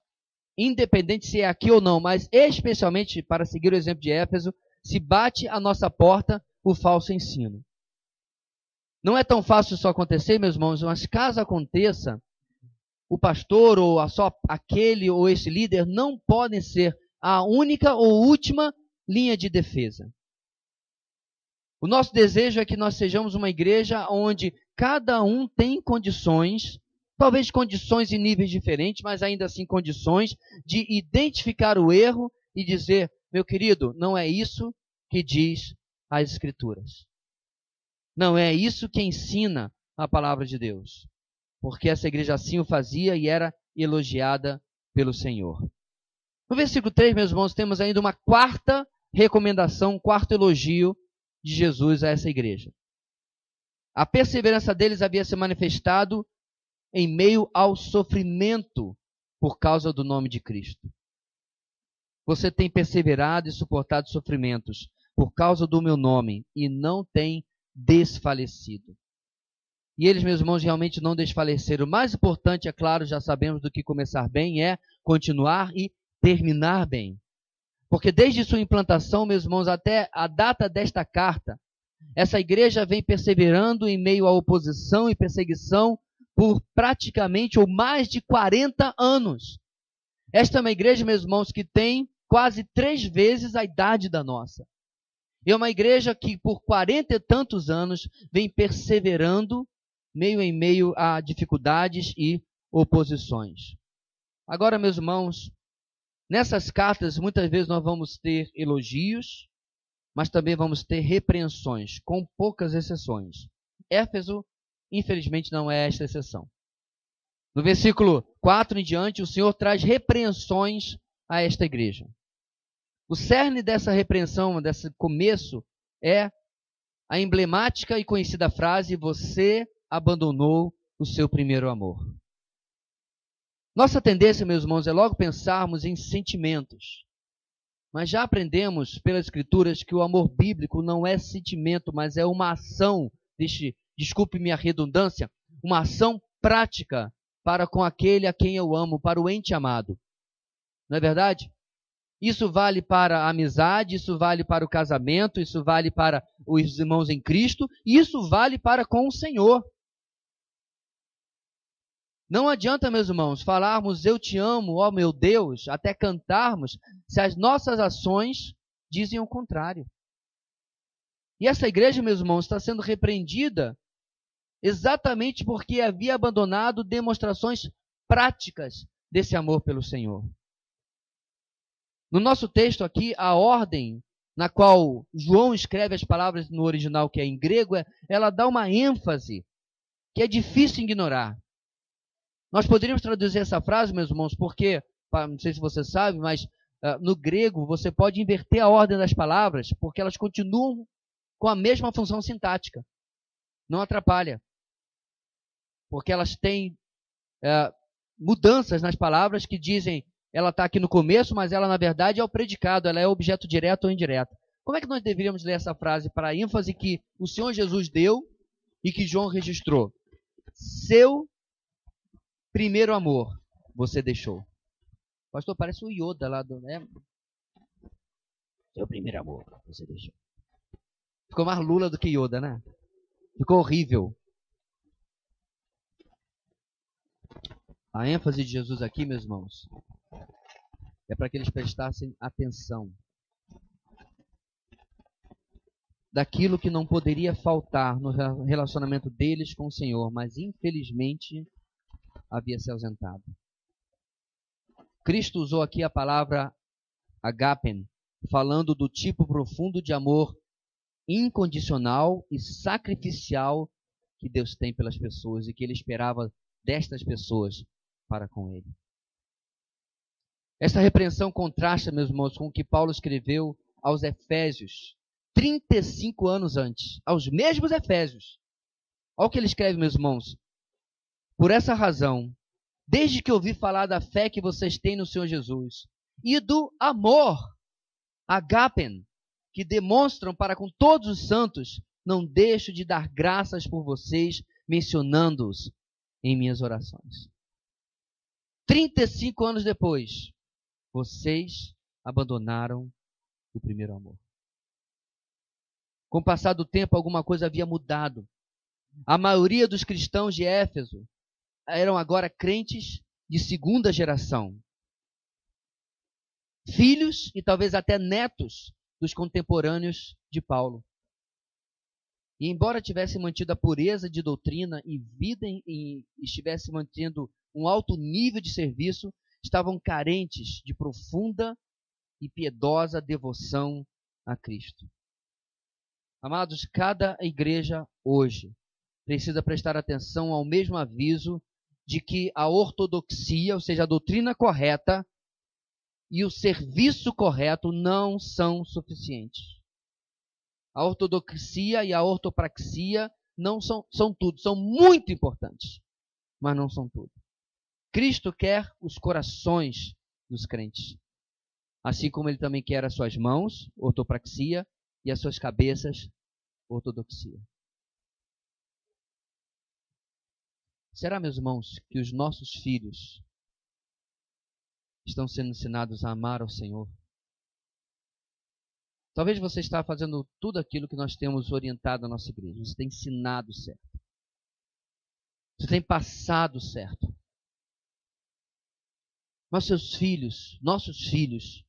independente se é aqui ou não, mas especialmente para seguir o exemplo de Éfeso, se bate à nossa porta o falso ensino. Não é tão fácil isso acontecer, meus irmãos, mas caso aconteça, o pastor ou só aquele ou esse líder não podem ser a única ou última linha de defesa. O nosso desejo é que nós sejamos uma igreja onde cada um tem condições, talvez condições em níveis diferentes, mas ainda assim condições de identificar o erro e dizer, meu querido, não é isso que diz as Escrituras. Não é isso que ensina a palavra de Deus. Porque essa igreja assim o fazia e era elogiada pelo Senhor. No versículo 3, meus irmãos, temos ainda uma quarta recomendação, um quarto elogio de Jesus a essa igreja. A perseverança deles havia se manifestado em meio ao sofrimento por causa do nome de Cristo. Você tem perseverado e suportado sofrimentos por causa do meu nome e não tem desfalecido. E eles, meus irmãos, realmente não desfaleceram. O mais importante, é claro, já sabemos do que começar bem, é continuar e terminar bem. Porque desde sua implantação, meus irmãos, até a data desta carta, essa igreja vem perseverando em meio à oposição e perseguição por praticamente ou mais de 40 anos. Esta é uma igreja, meus irmãos, que tem quase 3 vezes a idade da nossa. É uma igreja que por 40 e tantos anos vem perseverando em meio a dificuldades e oposições. Agora, meus irmãos, nessas cartas muitas vezes nós vamos ter elogios, mas também vamos ter repreensões, com poucas exceções. Éfeso, infelizmente, não é esta exceção. No versículo 4 em diante, o Senhor traz repreensões a esta igreja. O cerne dessa repreensão, desse começo, é a emblemática e conhecida frase: você abandonou o seu primeiro amor. Nossa tendência, meus irmãos, é logo pensarmos em sentimentos. Mas já aprendemos pelas Escrituras que o amor bíblico não é sentimento, mas é uma ação, desculpe-me a redundância, uma ação prática para com aquele a quem eu amo, para o ente amado. Não é verdade? Isso vale para a amizade, isso vale para o casamento, isso vale para os irmãos em Cristo, e isso vale para com o Senhor. Não adianta, meus irmãos, falarmos eu te amo, ó meu Deus, até cantarmos, se as nossas ações dizem o contrário. E essa igreja, meus irmãos, está sendo repreendida exatamente porque havia abandonado demonstrações práticas desse amor pelo Senhor. No nosso texto aqui, a ordem na qual João escreve as palavras no original, que é em grego, ela dá uma ênfase que é difícil ignorar. Nós poderíamos traduzir essa frase, meus irmãos, porque, não sei se você sabe, mas no grego você pode inverter a ordem das palavras, porque elas continuam com a mesma função sintática. Não atrapalha. Porque elas têm mudanças nas palavras que dizem, ela está aqui no começo, mas ela na verdade é o predicado, ela é objeto direto ou indireto. Como é que nós deveríamos ler essa frase para a ênfase que o Senhor Jesus deu e que João registrou? Seu primeiro amor você deixou. Pastor, parece o Yoda lá do... né? Seu primeiro amor você deixou. Ficou mais Lula do que Yoda, né? Ficou horrível. A ênfase de Jesus aqui, meus irmãos, é para que eles prestassem atenção daquilo que não poderia faltar no relacionamento deles com o Senhor, mas infelizmente havia se ausentado. Cristo usou aqui a palavra agapen, falando do tipo profundo de amor incondicional e sacrificial que Deus tem pelas pessoas e que Ele esperava destas pessoas para com Ele. Essa repreensão contrasta, meus irmãos, com o que Paulo escreveu aos Efésios, 35 anos antes, aos mesmos Efésios. Olha o que ele escreve, meus irmãos. Por essa razão, desde que ouvi falar da fé que vocês têm no Senhor Jesus e do amor, agapen, que demonstram para com todos os santos, não deixo de dar graças por vocês, mencionando-os em minhas orações. 35 anos depois, vocês abandonaram o primeiro amor. Com o passar do tempo, alguma coisa havia mudado. A maioria dos cristãos de Éfeso eram agora crentes de segunda geração. Filhos e talvez até netos dos contemporâneos de Paulo. E embora tivesse mantido a pureza de doutrina e vida e estivesse mantendo um alto nível de serviço, estavam carentes de profunda e piedosa devoção a Cristo. Amados, cada igreja hoje precisa prestar atenção ao mesmo aviso de que a ortodoxia, ou seja, a doutrina correta e o serviço correto não são suficientes. A ortodoxia e a ortopraxia não são tudo, são muito importantes, mas não são tudo. Cristo quer os corações dos crentes, assim como Ele também quer as suas mãos, ortopraxia, e as suas cabeças, ortodoxia. Será, meus irmãos, que os nossos filhos estão sendo ensinados a amar ao Senhor? Talvez você está fazendo tudo aquilo que nós temos orientado a nossa igreja. Você tem ensinado certo. Você tem passado certo. Mas seus filhos, nossos filhos,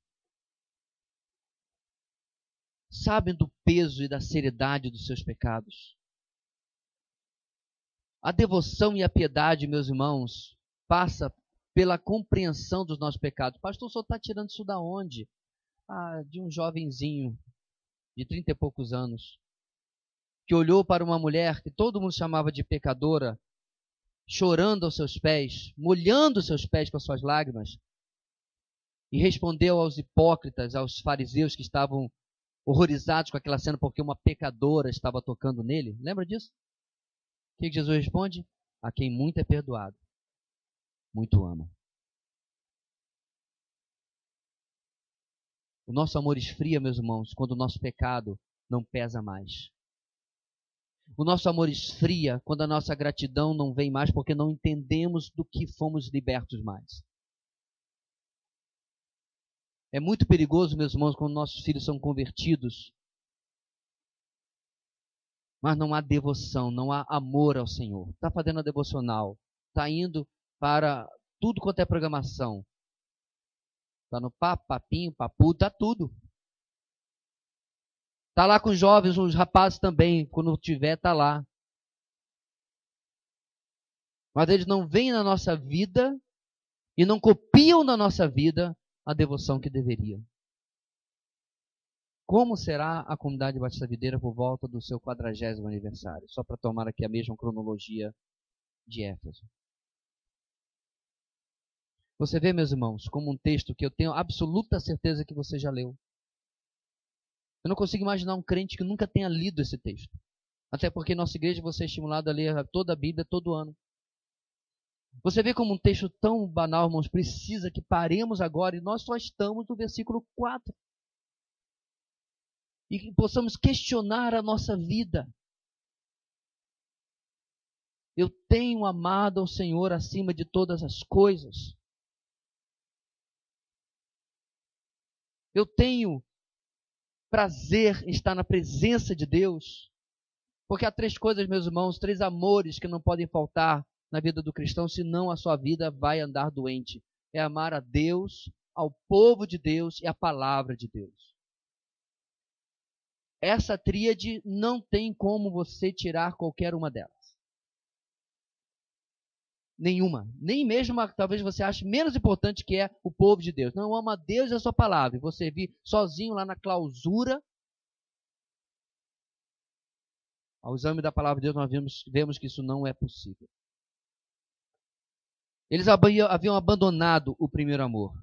sabem do peso e da seriedade dos seus pecados. A devoção e a piedade, meus irmãos, passa pela compreensão dos nossos pecados. Pastor, o senhor está tirando isso da onde? De um jovenzinho de 30 e poucos anos, que olhou para uma mulher que todo mundo chamava de pecadora, chorando aos seus pés, molhando os seus pés com as suas lágrimas, e respondeu aos hipócritas, aos fariseus que estavam horrorizados com aquela cena porque uma pecadora estava tocando nele. Lembra disso? O que Jesus responde? A quem muito é perdoado, muito ama. O nosso amor esfria, meus irmãos, quando o nosso pecado não pesa mais. O nosso amor esfria quando a nossa gratidão não vem mais porque não entendemos do que fomos libertos mais. É muito perigoso, meus irmãos, quando nossos filhos são convertidos, mas não há devoção, não há amor ao Senhor. Está fazendo a devocional, está indo para tudo quanto é programação. Está no papo, papinho, papu, está tudo. Está lá com os jovens, os rapazes também, quando tiver, está lá. Mas eles não vêm na nossa vida e não copiam na nossa vida a devoção que deveriam. Como será a comunidade Batista Videira por volta do seu 40º aniversário? Só para tomar aqui a mesma cronologia de Éfeso. Você vê, meus irmãos, como um texto que eu tenho absoluta certeza que você já leu. Eu não consigo imaginar um crente que nunca tenha lido esse texto. Até porque nossa igreja você é estimulado a ler toda a Bíblia todo ano. Você vê como um texto tão banal, irmãos, precisa que paremos agora e nós só estamos no versículo 4. E que possamos questionar a nossa vida. Eu tenho amado ao Senhor acima de todas as coisas. Eu tenho prazer em estar na presença de Deus. Porque há 3 coisas, meus irmãos, 3 amores que não podem faltar na vida do cristão, senão a sua vida vai andar doente. É amar a Deus, ao povo de Deus e a palavra de Deus. Essa tríade não tem como você tirar qualquer uma delas. Nenhuma. Nem mesmo, talvez você ache menos importante, que é o povo de Deus. Não, ama a Deus e a sua palavra. E você vir sozinho lá na clausura. Ao exame da palavra de Deus, nós vemos que isso não é possível. Eles haviam abandonado o primeiro amor.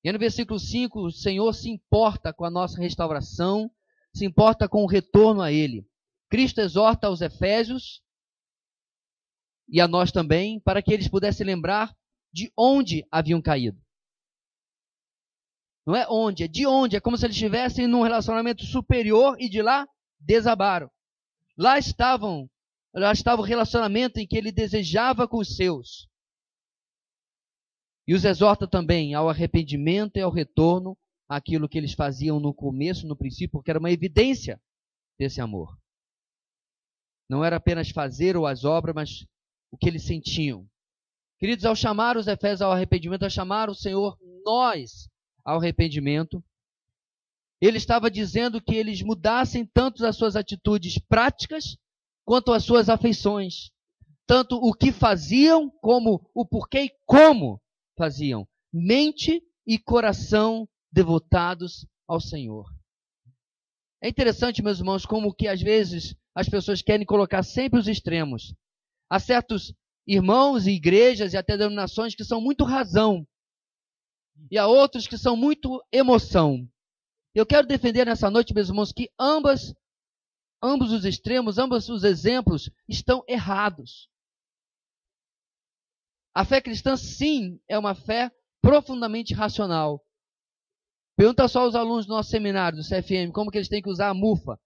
E no versículo 5, o Senhor se importa com a nossa restauração, se importa com o retorno a Ele. Cristo exorta aos Efésios, e a nós também, para que eles pudessem lembrar de onde haviam caído. Não é onde, é de onde. É como se eles estivessem num relacionamento superior e de lá desabaram. Lá estava o relacionamento em que ele desejava com os seus. E os exorta também ao arrependimento e ao retorno àquilo que eles faziam no começo, no princípio, porque era uma evidência desse amor. Não era apenas fazer ou as obras, mas o que eles sentiam. Queridos, ao chamar os Efésios ao arrependimento, ao chamar o Senhor, nós, ao arrependimento, ele estava dizendo que eles mudassem tanto as suas atitudes práticas, quanto as suas afeições. Tanto o que faziam, como o porquê e como faziam. Mente e coração devotados ao Senhor. É interessante, meus irmãos, como que às vezes as pessoas querem colocar sempre os extremos. Há certos irmãos e igrejas e até denominações que são muito razão. E há outros que são muito emoção. Eu quero defender nessa noite, meus irmãos, que ambos os extremos, ambos os exemplos estão errados. A fé cristã, sim, é uma fé profundamente racional. Pergunta só aos alunos do nosso seminário, do CFM, como que eles têm que usar a mufa.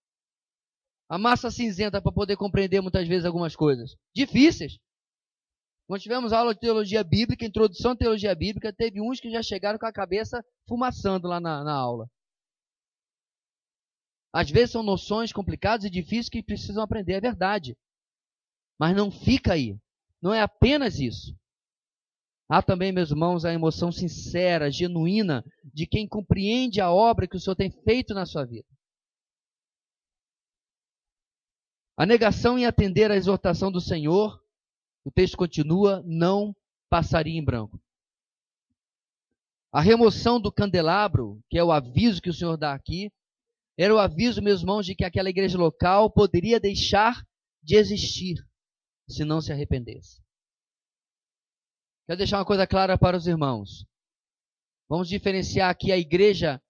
A massa cinzenta para poder compreender muitas vezes algumas coisas. Difíceis. Quando tivemos aula de teologia bíblica, introdução à teologia bíblica, teve uns que já chegaram com a cabeça fumaçando lá na aula. Às vezes são noções complicadas e difíceis que precisam aprender, é verdade. Mas não fica aí. Não é apenas isso. Há também, meus irmãos, a emoção sincera, genuína, de quem compreende a obra que o Senhor tem feito na sua vida. A negação em atender à exortação do Senhor, o texto continua, não passaria em branco. A remoção do candelabro, que é o aviso que o Senhor dá aqui, era o aviso, meus irmãos, de que aquela igreja local poderia deixar de existir se não se arrependesse. Quero deixar uma coisa clara para os irmãos. Vamos diferenciar aqui a igreja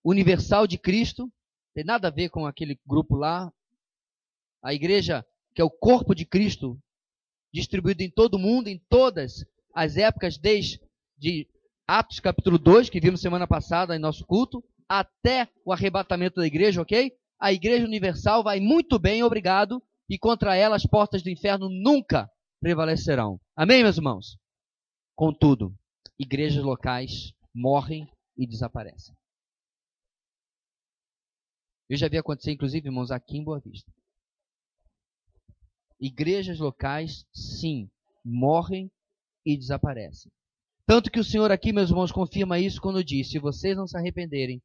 universal de Cristo, tem nada a ver com aquele grupo lá. A igreja que é o corpo de Cristo, distribuído em todo o mundo, em todas as épocas, desde Atos capítulo 2, que vimos semana passada em nosso culto, até o arrebatamento da igreja, ok? A igreja universal vai muito bem, obrigado, e contra ela as portas do inferno nunca prevalecerão. Amém, meus irmãos? Contudo, igrejas locais morrem e desaparecem. Eu já vi acontecer, inclusive, irmãos, aqui em Boa Vista. Igrejas locais, sim, morrem e desaparecem. Tanto que o Senhor aqui, meus irmãos, confirma isso quando diz, se vocês não se arrependerem,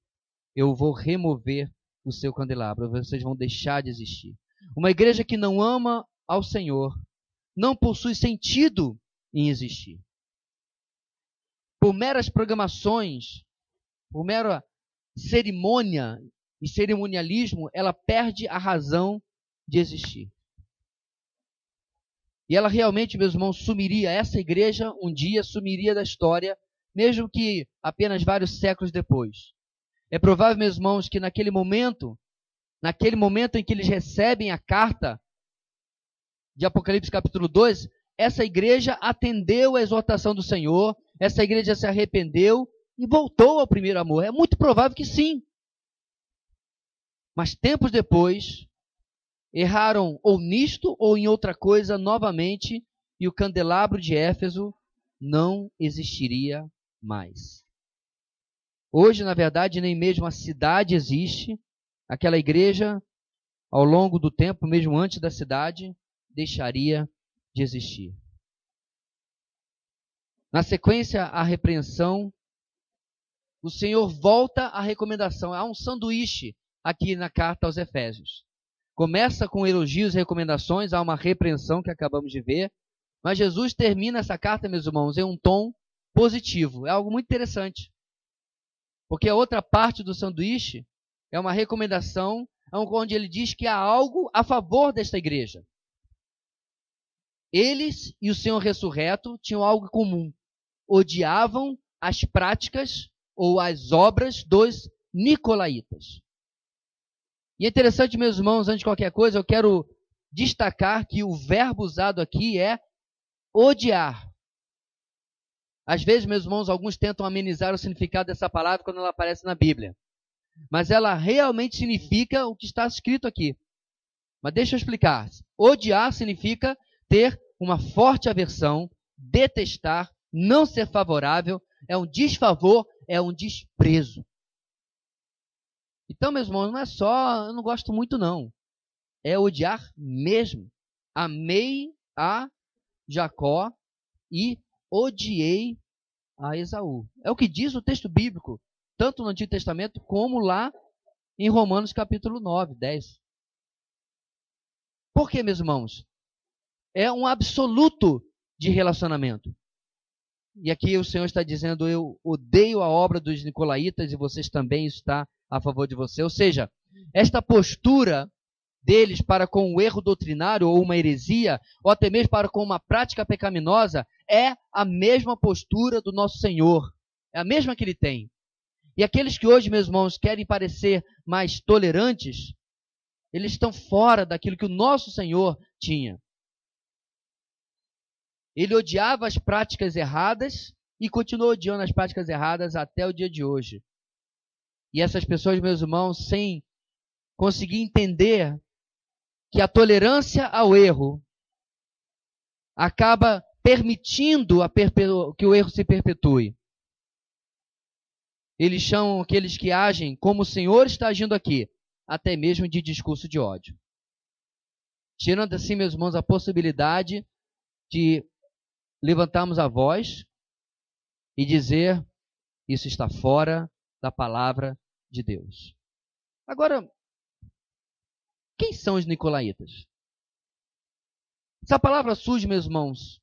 eu vou remover o seu candelabro, vocês vão deixar de existir. Uma igreja que não ama ao Senhor não possui sentido em existir. Por meras programações, por mera cerimônia e cerimonialismo, ela perde a razão de existir. E ela realmente, meus irmãos, sumiria, essa igreja um dia sumiria da história, mesmo que apenas vários séculos depois. É provável, meus irmãos, que naquele momento em que eles recebem a carta de Apocalipse capítulo 2, essa igreja atendeu a exortação do Senhor, essa igreja se arrependeu e voltou ao primeiro amor. É muito provável que sim. Mas tempos depois, erraram ou nisto ou em outra coisa novamente, e o candelabro de Éfeso não existiria mais. Hoje, na verdade, nem mesmo a cidade existe. Aquela igreja, ao longo do tempo, mesmo antes da cidade, deixaria de existir. Na sequência, a repreensão, o Senhor volta à recomendação. Há um sanduíche aqui na carta aos Efésios. Começa com elogios e recomendações, há uma repreensão que acabamos de ver, mas Jesus termina essa carta, meus irmãos, em um tom positivo. É algo muito interessante. Porque a outra parte do sanduíche é uma recomendação onde ele diz que há algo a favor desta igreja. Eles e o Senhor ressurreto tinham algo em comum. Odiavam as práticas ou as obras dos nicolaítas. E é interessante, meus irmãos, antes de qualquer coisa, eu quero destacar que o verbo usado aqui é odiar. Às vezes, meus irmãos, alguns tentam amenizar o significado dessa palavra quando ela aparece na Bíblia. Mas ela realmente significa o que está escrito aqui. Mas deixa eu explicar. Odiar significa ter uma forte aversão, detestar, não ser favorável, é um desfavor, é um desprezo. Então, meus irmãos, não é só, eu não gosto muito não. É odiar mesmo. Amei a Jacó e odiei a Esaú. É o que diz o texto bíblico, tanto no Antigo Testamento como lá em Romanos capítulo 9, 10. Por quê, meus irmãos? É um absoluto de relacionamento. E aqui o Senhor está dizendo, eu odeio a obra dos nicolaítas e vocês também está a favor de você. Ou seja, esta postura deles para com o erro doutrinário ou uma heresia, ou até mesmo para com uma prática pecaminosa, é a mesma postura do nosso Senhor. É a mesma que ele tem. E aqueles que hoje, meus irmãos, querem parecer mais tolerantes, eles estão fora daquilo que o nosso Senhor tinha. Ele odiava as práticas erradas e continuou odiando as práticas erradas até o dia de hoje. E essas pessoas, meus irmãos, sem conseguir entender que a tolerância ao erro acaba permitindo que o erro se perpetue. Eles chamam aqueles que agem como o Senhor está agindo aqui, até mesmo de discurso de ódio. Tirando assim, meus irmãos, a possibilidade de levantarmos a voz e dizer, isso está fora da palavra de Deus. Agora, quem são os nicolaítas? Essa palavra surge, meus irmãos,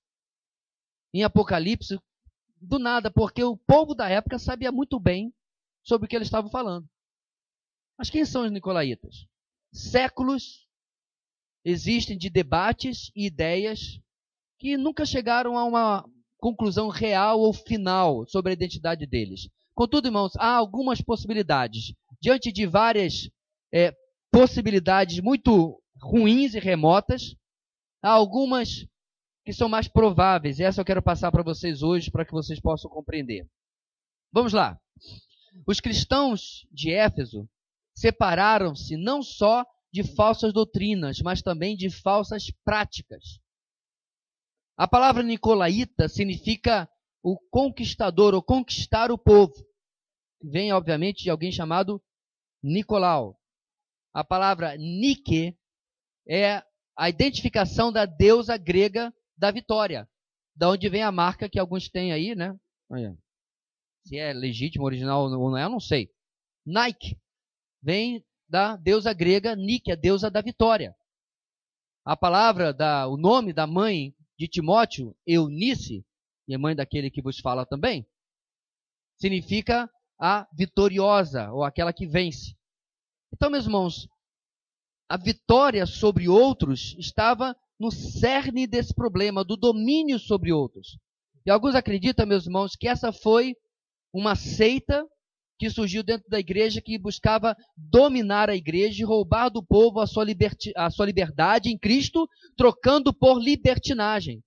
em Apocalipse, do nada, porque o povo da época sabia muito bem sobre o que eles estavam falando. Mas quem são os nicolaítas? Séculos existem de debates e ideias que nunca chegaram a uma conclusão real ou final sobre a identidade deles. Contudo, irmãos, há algumas possibilidades. Diante de várias possibilidades muito ruins e remotas, há algumas que são mais prováveis. E essa eu quero passar para vocês hoje, para que vocês possam compreender. Vamos lá. Os cristãos de Éfeso separaram-se não só de falsas doutrinas, mas também de falsas práticas. A palavra nicolaíta significa o conquistador, ou conquistar o povo. Vem, obviamente, de alguém chamado Nicolau. A palavra Nike é a identificação da deusa grega da vitória, da onde vem a marca que alguns têm aí, né? Se é legítimo, original ou não é, eu não sei. Nike vem da deusa grega Nike, a deusa da vitória. A palavra, o nome da mãe de Timóteo, Eunice, e a mãe daquele que vos fala também, significa a vitoriosa, ou aquela que vence. Então, meus irmãos, a vitória sobre outros estava no cerne desse problema, do domínio sobre outros. E alguns acreditam, meus irmãos, que essa foi uma seita que surgiu dentro da igreja, que buscava dominar a igreja e roubar do povo a sua liberdade em Cristo, trocando por libertinagem.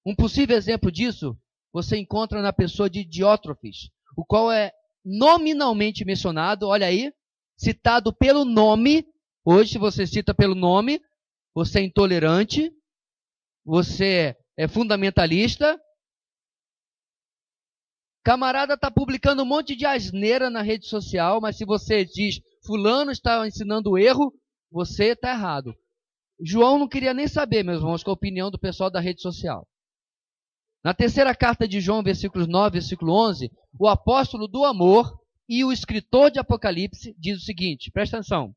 Um possível exemplo disso você encontra na pessoa de Diótrefes, o qual é nominalmente mencionado, olha aí, citado pelo nome. Hoje, se você cita pelo nome, você é intolerante, você é fundamentalista. Camarada está publicando um monte de asneira na rede social, mas se você diz fulano está ensinando erro, você está errado. João não queria nem saber, meus irmãos, com a opinião do pessoal da rede social. Na terceira carta de João, versículos 9 e versículo 11, o apóstolo do amor e o escritor de Apocalipse diz o seguinte, presta atenção.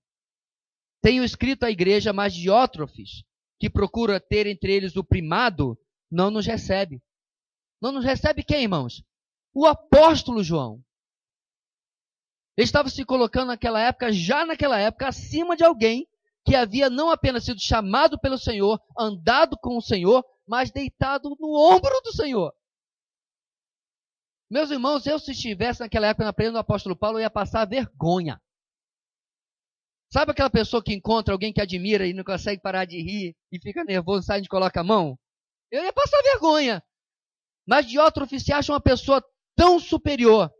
Tenho escrito à igreja, mas Diótrefes, que procura ter entre eles o primado, não nos recebe. Não nos recebe quem, irmãos? O apóstolo João. Ele estava se colocando naquela época, acima de alguém que havia não apenas sido chamado pelo Senhor, andado com o Senhor, mas deitado no ombro do Senhor. Meus irmãos, eu se estivesse naquela época na presença do apóstolo Paulo, eu ia passar vergonha. Sabe aquela pessoa que encontra alguém que admira e não consegue parar de rir e fica nervoso, sai e coloca a mão? Eu ia passar vergonha. Mas Diótrefes se acha uma pessoa tão superior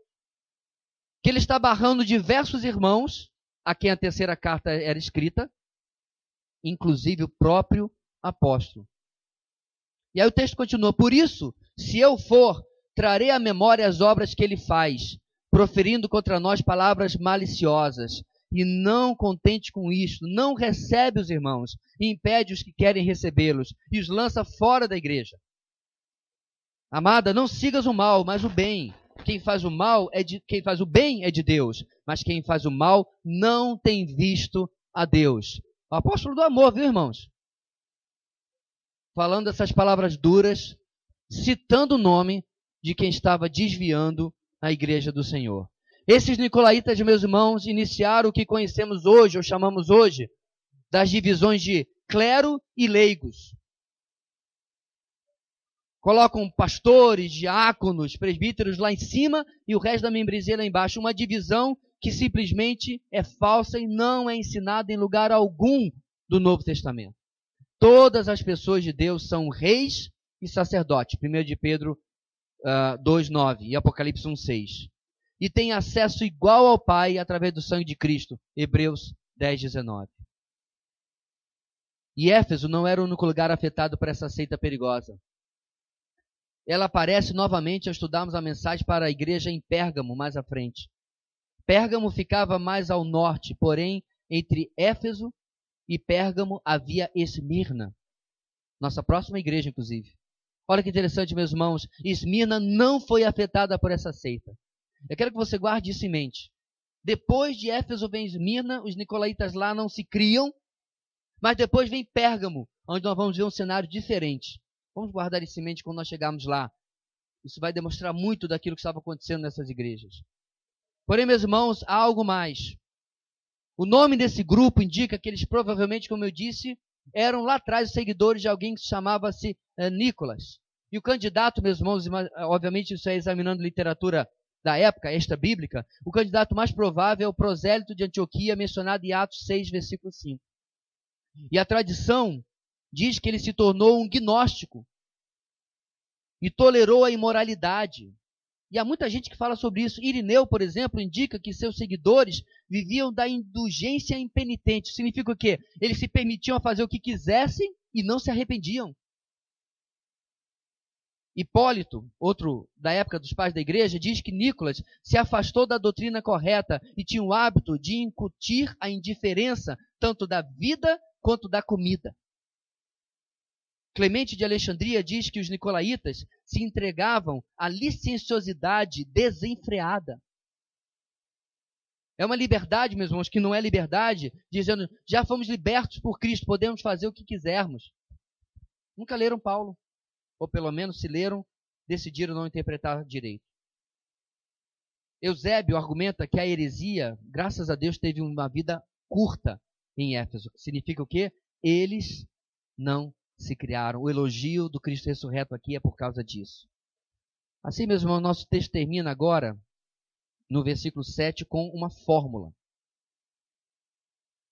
que ele está barrando diversos irmãos a quem a terceira carta era escrita, inclusive o próprio apóstolo. E aí o texto continua, por isso, se eu for, trarei à memória as obras que ele faz, proferindo contra nós palavras maliciosas, e não contente com isto, não recebe os irmãos, e impede os que querem recebê-los, e os lança fora da igreja. Amada, não sigas o mal, mas o bem. Quem faz o bem é de Deus, mas quem faz o mal não tem visto a Deus. O apóstolo do amor, viu, irmãos? Falando essas palavras duras, citando o nome de quem estava desviando a igreja do Senhor. Esses nicolaítas, meus irmãos, iniciaram o que conhecemos hoje, ou chamamos hoje, das divisões de clero e leigos. Colocam pastores, diáconos, presbíteros lá em cima e o resto da membresia lá embaixo. Uma divisão que simplesmente é falsa e não é ensinada em lugar algum do Novo Testamento. Todas as pessoas de Deus são reis e sacerdotes. 1 de Pedro 2,9 e Apocalipse 1,6. E têm acesso igual ao Pai através do sangue de Cristo. Hebreus 10,19. E Éfeso não era o único lugar afetado por essa seita perigosa. Ela aparece novamente ao estudarmos a mensagem para a igreja em Pérgamo, mais à frente. Pérgamo ficava mais ao norte, porém, entre Éfeso e Pérgamo havia Esmirna. Nossa próxima igreja, inclusive. Olha que interessante, meus irmãos. Esmirna não foi afetada por essa seita. Eu quero que você guarde isso em mente. Depois de Éfeso vem Esmirna, os nicolaítas lá não se criam, mas depois vem Pérgamo, onde nós vamos ver um cenário diferente. Vamos guardar isso em mente quando nós chegarmos lá. Isso vai demonstrar muito daquilo que estava acontecendo nessas igrejas. Porém, meus irmãos, há algo mais. O nome desse grupo indica que eles provavelmente, como eu disse, eram lá atrás os seguidores de alguém que chamava-se Nicolas. E o candidato, meus irmãos, obviamente isso é examinando literatura da época, esta bíblica, o candidato mais provável é o prosélito de Antioquia, mencionado em Atos 6, versículo 5. E a tradição diz que ele se tornou um gnóstico e tolerou a imoralidade. E há muita gente que fala sobre isso. Irineu, por exemplo, indica que seus seguidores viviam da indulgência impenitente. Significa o quê? Eles se permitiam fazer o que quisessem e não se arrependiam. Hipólito, outro da época dos pais da igreja, diz que Nicolas se afastou da doutrina correta e tinha o hábito de incutir a indiferença tanto da vida quanto da comida. Clemente de Alexandria diz que os nicolaítas se entregavam à licenciosidade desenfreada. É uma liberdade, meus irmãos, que não é liberdade, dizendo, já fomos libertos por Cristo, podemos fazer o que quisermos. Nunca leram Paulo. Ou pelo menos, se leram, decidiram não interpretar direito. Eusébio argumenta que a heresia, graças a Deus, teve uma vida curta em Éfeso. Significa o quê? Eles não se criaram. O elogio do Cristo ressurreto aqui é por causa disso. Assim, meus irmãos, nosso texto termina agora no versículo 7 com uma fórmula.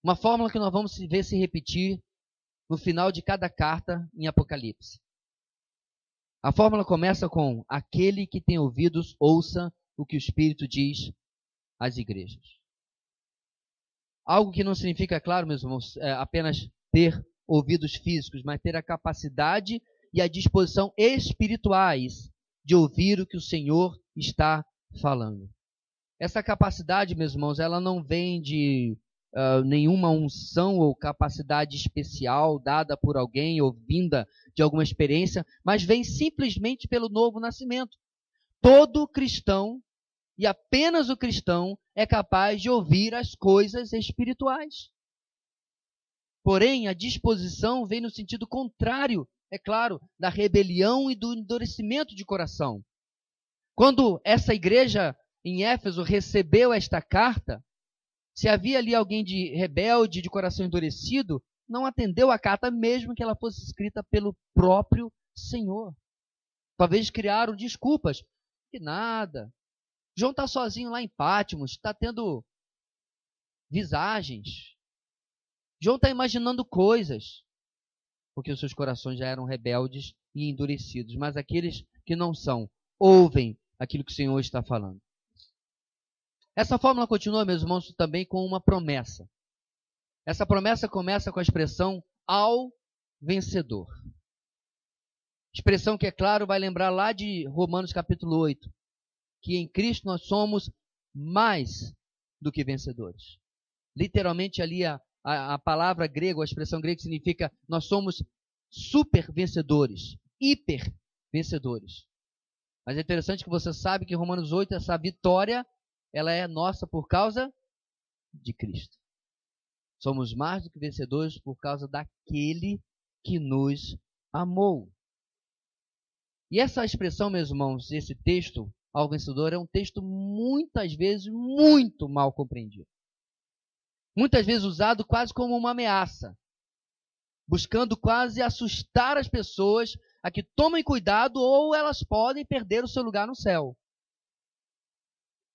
Uma fórmula que nós vamos ver se repetir no final de cada carta em Apocalipse. A fórmula começa com: aquele que tem ouvidos, ouça o que o Espírito diz às igrejas. Algo que não significa, claro, meus irmãos, apenas ter ouvidos físicos, mas ter a capacidade e a disposição espirituais de ouvir o que o Senhor está falando. Essa capacidade, meus irmãos, ela não vem de nenhuma unção ou capacidade especial dada por alguém ou vinda de alguma experiência, mas vem simplesmente pelo novo nascimento. Todo cristão, e apenas o cristão, é capaz de ouvir as coisas espirituais. Porém, a disposição vem no sentido contrário, é claro, da rebelião e do endurecimento de coração. Quando essa igreja em Éfeso recebeu esta carta, se havia ali alguém de rebelde, de coração endurecido, não atendeu a carta, mesmo que ela fosse escrita pelo próprio Senhor. Talvez criaram desculpas. Que nada. João está sozinho lá em Patmos, está tendo visagens. João está imaginando coisas, porque os seus corações já eram rebeldes e endurecidos. Mas aqueles que não são, ouvem aquilo que o Senhor está falando. Essa fórmula continua, meus irmãos, também com uma promessa. Essa promessa começa com a expressão ao vencedor. Expressão que, é claro, vai lembrar lá de Romanos capítulo 8, que em Cristo nós somos mais do que vencedores. Literalmente ali a palavra grega, a expressão grega significa nós somos super vencedores, hiper vencedores. Mas é interessante que você sabe que em Romanos 8 essa vitória ela é nossa por causa de Cristo. Somos mais do que vencedores por causa daquele que nos amou. E essa expressão, meus irmãos, esse texto ao vencedor é um texto muitas vezes muito mal compreendido. Muitas vezes usado quase como uma ameaça, buscando quase assustar as pessoas a que tomem cuidado ou elas podem perder o seu lugar no céu.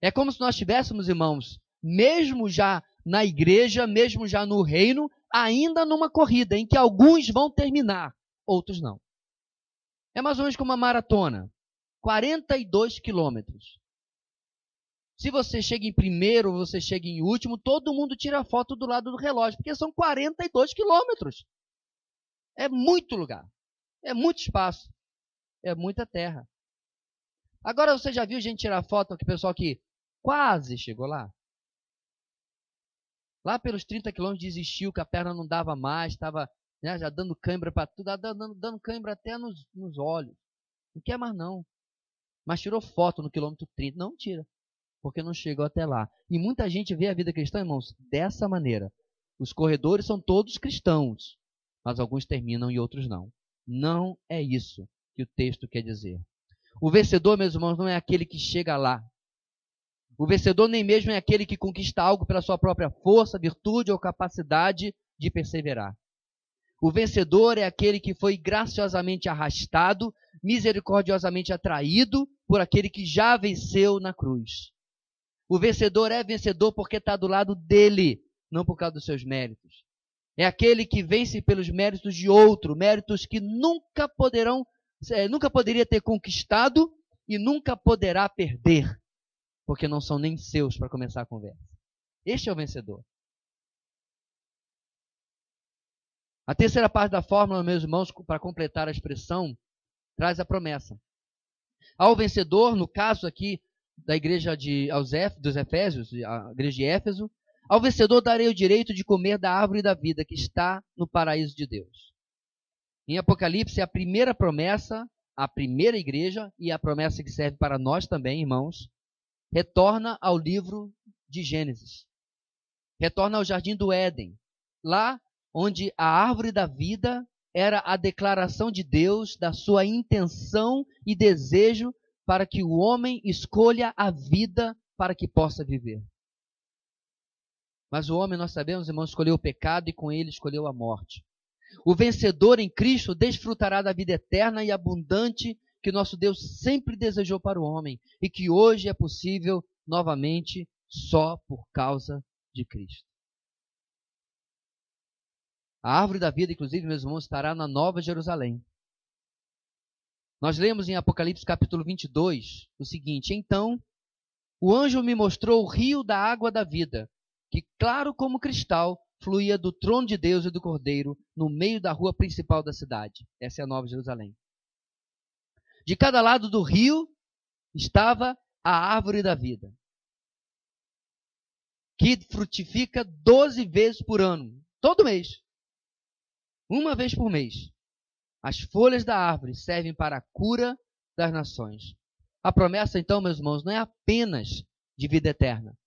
É como se nós tivéssemos, irmãos, mesmo já na igreja, mesmo já no reino, ainda numa corrida em que alguns vão terminar, outros não. É mais ou menos como uma maratona, 42 quilômetros. Se você chega em primeiro ou você chega em último, todo mundo tira foto do lado do relógio, porque são 42 quilômetros. É muito lugar, é muito espaço, é muita terra. Agora você já viu gente tirar foto com o pessoal que quase chegou lá? Lá pelos 30 quilômetros desistiu, que a perna não dava mais, estava já dando cãibra para tudo, dando cãibra até nos olhos. Não quer mais não. Mas tirou foto no quilômetro 30. Não tira, porque não chegou até lá. E muita gente vê a vida cristã, irmãos, dessa maneira. Os corredores são todos cristãos, mas alguns terminam e outros não. Não é isso que o texto quer dizer. O vencedor, meus irmãos, não é aquele que chega lá. O vencedor nem mesmo é aquele que conquista algo pela sua própria força, virtude ou capacidade de perseverar. O vencedor é aquele que foi graciosamente arrastado, misericordiosamente atraído por aquele que já venceu na cruz. O vencedor é vencedor porque está do lado dele, não por causa dos seus méritos. É aquele que vence pelos méritos de outro, méritos que nunca poderia ter conquistado e nunca poderá perder, porque não são nem seus para começar a conversa. Este é o vencedor. A terceira parte da fórmula, meus irmãos, para completar a expressão, traz a promessa. Ao vencedor, no caso aqui da igreja dos Efésios, a igreja de Éfeso, ao vencedor darei o direito de comer da árvore da vida que está no paraíso de Deus. Em Apocalipse, a primeira promessa, a primeira igreja, e a promessa que serve para nós também, irmãos, retorna ao livro de Gênesis. Retorna ao jardim do Éden, lá onde a árvore da vida era a declaração de Deus da sua intenção e desejo para que o homem escolha a vida para que possa viver. Mas o homem, nós sabemos, irmãos, escolheu o pecado e com ele escolheu a morte. O vencedor em Cristo desfrutará da vida eterna e abundante que nosso Deus sempre desejou para o homem e que hoje é possível novamente só por causa de Cristo. A árvore da vida, inclusive, meus irmãos, estará na Nova Jerusalém. Nós lemos em Apocalipse capítulo 22 o seguinte: então o anjo me mostrou o rio da água da vida, que claro como cristal fluía do trono de Deus e do Cordeiro no meio da rua principal da cidade. Essa é a Nova Jerusalém. De cada lado do rio estava a árvore da vida, que frutifica 12 vezes por ano, todo mês, uma vez por mês. As folhas da árvore servem para a cura das nações. A promessa, então, meus irmãos, não é apenas de vida eterna,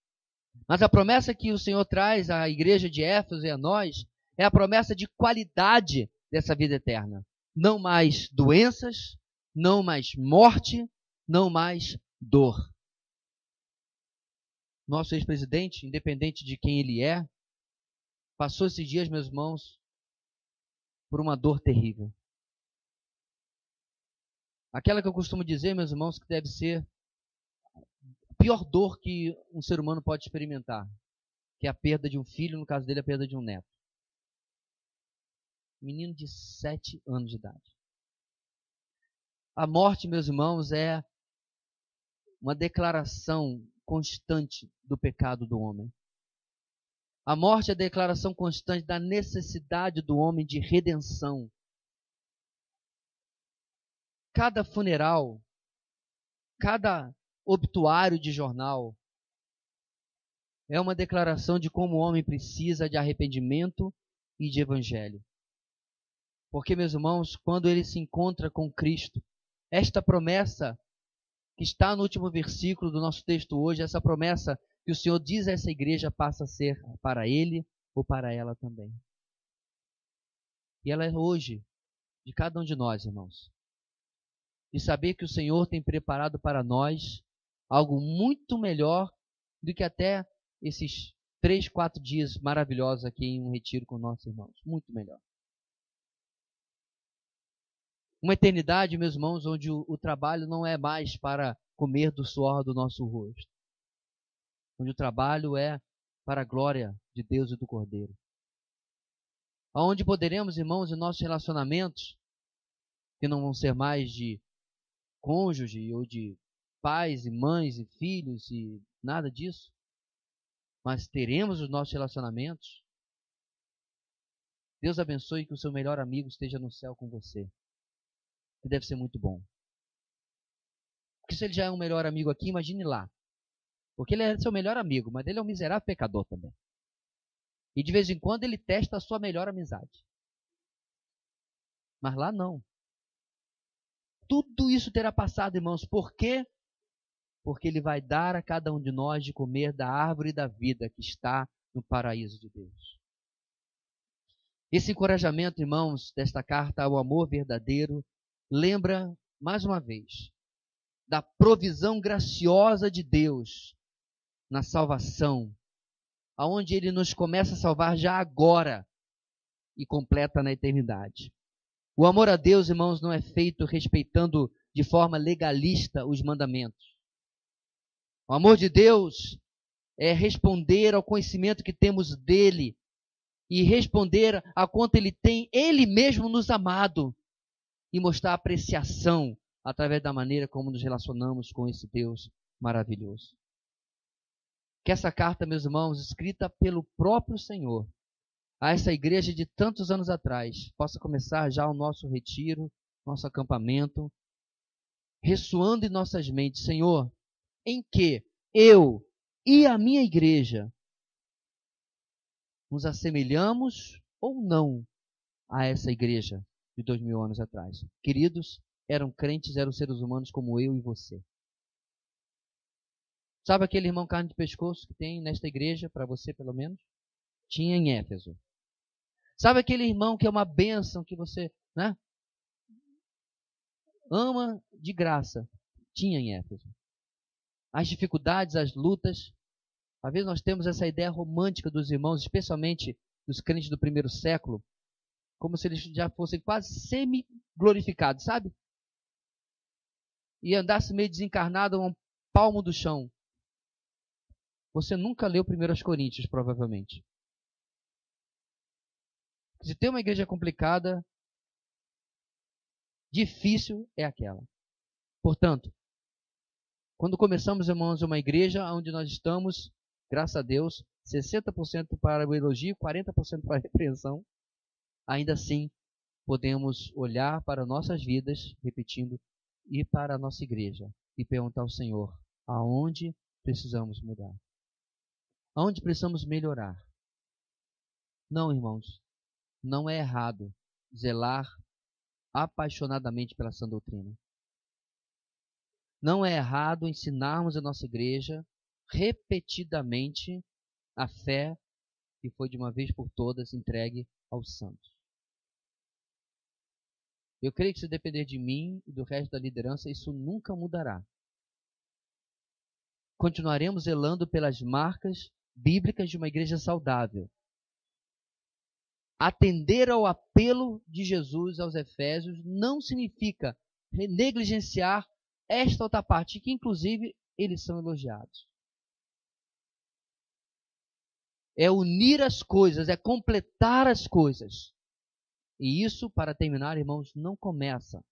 mas a promessa que o Senhor traz à igreja de Éfeso e a nós é a promessa de qualidade dessa vida eterna. Não mais doenças, não mais morte, não mais dor. Nosso ex-presidente, independente de quem ele é, passou esses dias, meus irmãos, por uma dor terrível. Aquela que eu costumo dizer, meus irmãos, que deve ser a pior dor que um ser humano pode experimentar, que é a perda de um filho, no caso dele, a perda de um neto. Menino de 7 anos de idade. A morte, meus irmãos, é uma declaração constante do pecado do homem. A morte é a declaração constante da necessidade do homem de redenção. Cada funeral, cada obituário de jornal é uma declaração de como o homem precisa de arrependimento e de evangelho. Porque, meus irmãos, quando ele se encontra com Cristo, esta promessa que está no último versículo do nosso texto hoje, essa promessa que o Senhor diz a essa igreja passa a ser para ele ou para ela também. E ela é hoje de cada um de nós, irmãos. De saber que o Senhor tem preparado para nós algo muito melhor do que até esses 3, 4 dias maravilhosos aqui em um retiro com nossos irmãos. Muito melhor. Uma eternidade, meus irmãos, onde o trabalho não é mais para comer do suor do nosso rosto. Onde o trabalho é para a glória de Deus e do Cordeiro. Onde poderemos, irmãos, em nossos relacionamentos, que não vão ser mais de cônjuge ou de pais e mães e filhos e nada disso, mas teremos os nossos relacionamentos. Deus abençoe que o seu melhor amigo esteja no céu com você. Que deve ser muito bom. Porque se ele já é um melhor amigo aqui, imagine lá. Porque ele é seu melhor amigo, mas ele é um miserável pecador também. E de vez em quando ele testa a sua melhor amizade. Mas lá não. Tudo isso terá passado, irmãos. Por quê? Porque ele vai dar a cada um de nós de comer da árvore da vida que está no paraíso de Deus. Esse encorajamento, irmãos, desta carta ao amor verdadeiro, lembra, mais uma vez, da provisão graciosa de Deus na salvação, aonde Ele nos começa a salvar já agora e completa na eternidade. O amor a Deus, irmãos, não é feito respeitando de forma legalista os mandamentos. O amor de Deus é responder ao conhecimento que temos dEle e responder a quanto Ele tem Ele mesmo nos amado e mostrar apreciação através da maneira como nos relacionamos com esse Deus maravilhoso. Que essa carta, meus irmãos, escrita pelo próprio Senhor, a essa igreja de tantos anos atrás, possa começar já o nosso retiro, nosso acampamento, ressoando em nossas mentes, Senhor, em que eu e a minha igreja nos assemelhamos ou não a essa igreja de 2000 anos atrás. Queridos, eram crentes, eram seres humanos como eu e você. Sabe aquele irmão carne de pescoço que tem nesta igreja, para você pelo menos? Tinha em Éfeso. Sabe aquele irmão que é uma bênção, que você, né, ama de graça? Tinha em Éfeso. As dificuldades, as lutas. Às vezes nós temos essa ideia romântica dos irmãos, especialmente dos crentes do primeiro século, como se eles já fossem quase semi-glorificados, sabe? E andasse meio desencarnado a um palmo do chão. Você nunca leu 1 Coríntios, provavelmente. Se tem uma igreja complicada, difícil é aquela. Portanto, quando começamos, irmãos, uma igreja onde nós estamos, graças a Deus, 60% para o elogio, 40% para a repreensão, ainda assim podemos olhar para nossas vidas, repetindo, e para a nossa igreja e perguntar ao Senhor aonde precisamos mudar, aonde precisamos melhorar. Não, irmãos, não é errado zelar apaixonadamente pela sã doutrina. Não é errado ensinarmos a nossa igreja repetidamente a fé que foi de uma vez por todas entregue aos santos. Eu creio que se depender de mim e do resto da liderança, isso nunca mudará. Continuaremos zelando pelas marcas bíblicas de uma igreja saudável. Atender ao apelo de Jesus aos Efésios não significa negligenciar esta outra parte, que inclusive eles são elogiados. É unir as coisas, é completar as coisas. E isso, para terminar, irmãos, não começa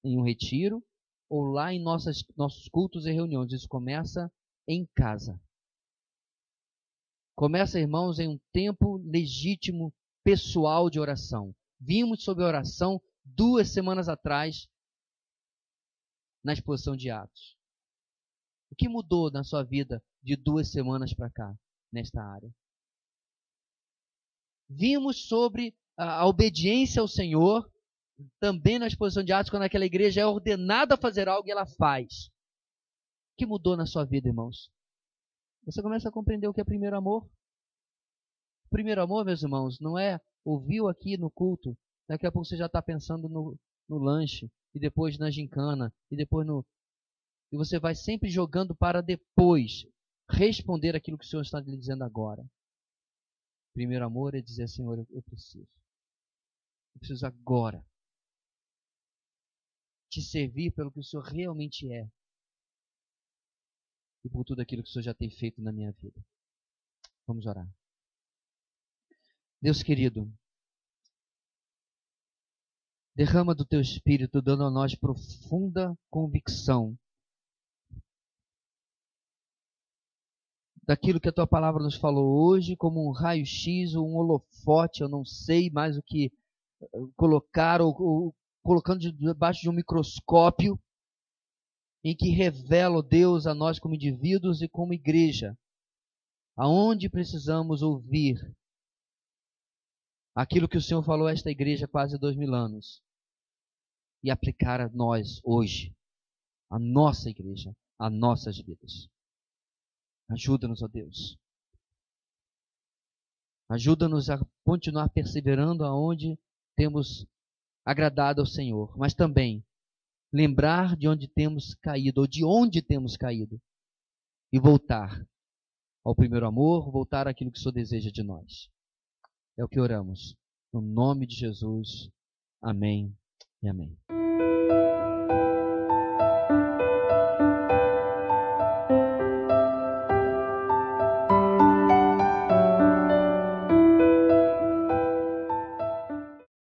em um retiro ou lá em nossos cultos e reuniões. Isso começa em casa. Começa, irmãos, em um tempo legítimo, pessoal de oração. Vimos sobre a oração 2 semanas atrás na exposição de Atos. O que mudou na sua vida de 2 semanas para cá, nesta área? Vimos sobre a obediência ao Senhor, também na exposição de Atos, quando aquela igreja é ordenada a fazer algo e ela faz. O que mudou na sua vida, irmãos? Você começa a compreender o que é primeiro amor. Primeiro amor, meus irmãos, não é ouviu aqui no culto, daqui a pouco você já está pensando no lanche, e depois na gincana, e depois no... E você vai sempre jogando para depois responder aquilo que o Senhor está lhe dizendo agora. Primeiro amor é dizer, Senhor, eu preciso. Eu preciso agora te servir pelo que o Senhor realmente é. E por tudo aquilo que o Senhor já tem feito na minha vida. Vamos orar. Deus querido, derrama do Teu Espírito, dando a nós profunda convicção daquilo que a Tua Palavra nos falou hoje, como um raio-x ou um holofote, eu não sei mais o que colocar, ou colocando debaixo de um microscópio, em que revela, ó Deus, a nós como indivíduos e como igreja, aonde precisamos ouvir aquilo que o Senhor falou a esta igreja há quase 2000 anos e aplicar a nós hoje, a nossa igreja, a nossas vidas. Ajuda-nos, ó Deus. Ajuda-nos a continuar perseverando aonde temos agradado ao Senhor, mas também lembrar de onde temos caído, ou de onde temos caído, e voltar ao primeiro amor, voltar àquilo que o Senhor deseja de nós. É o que oramos. No nome de Jesus. Amém e amém.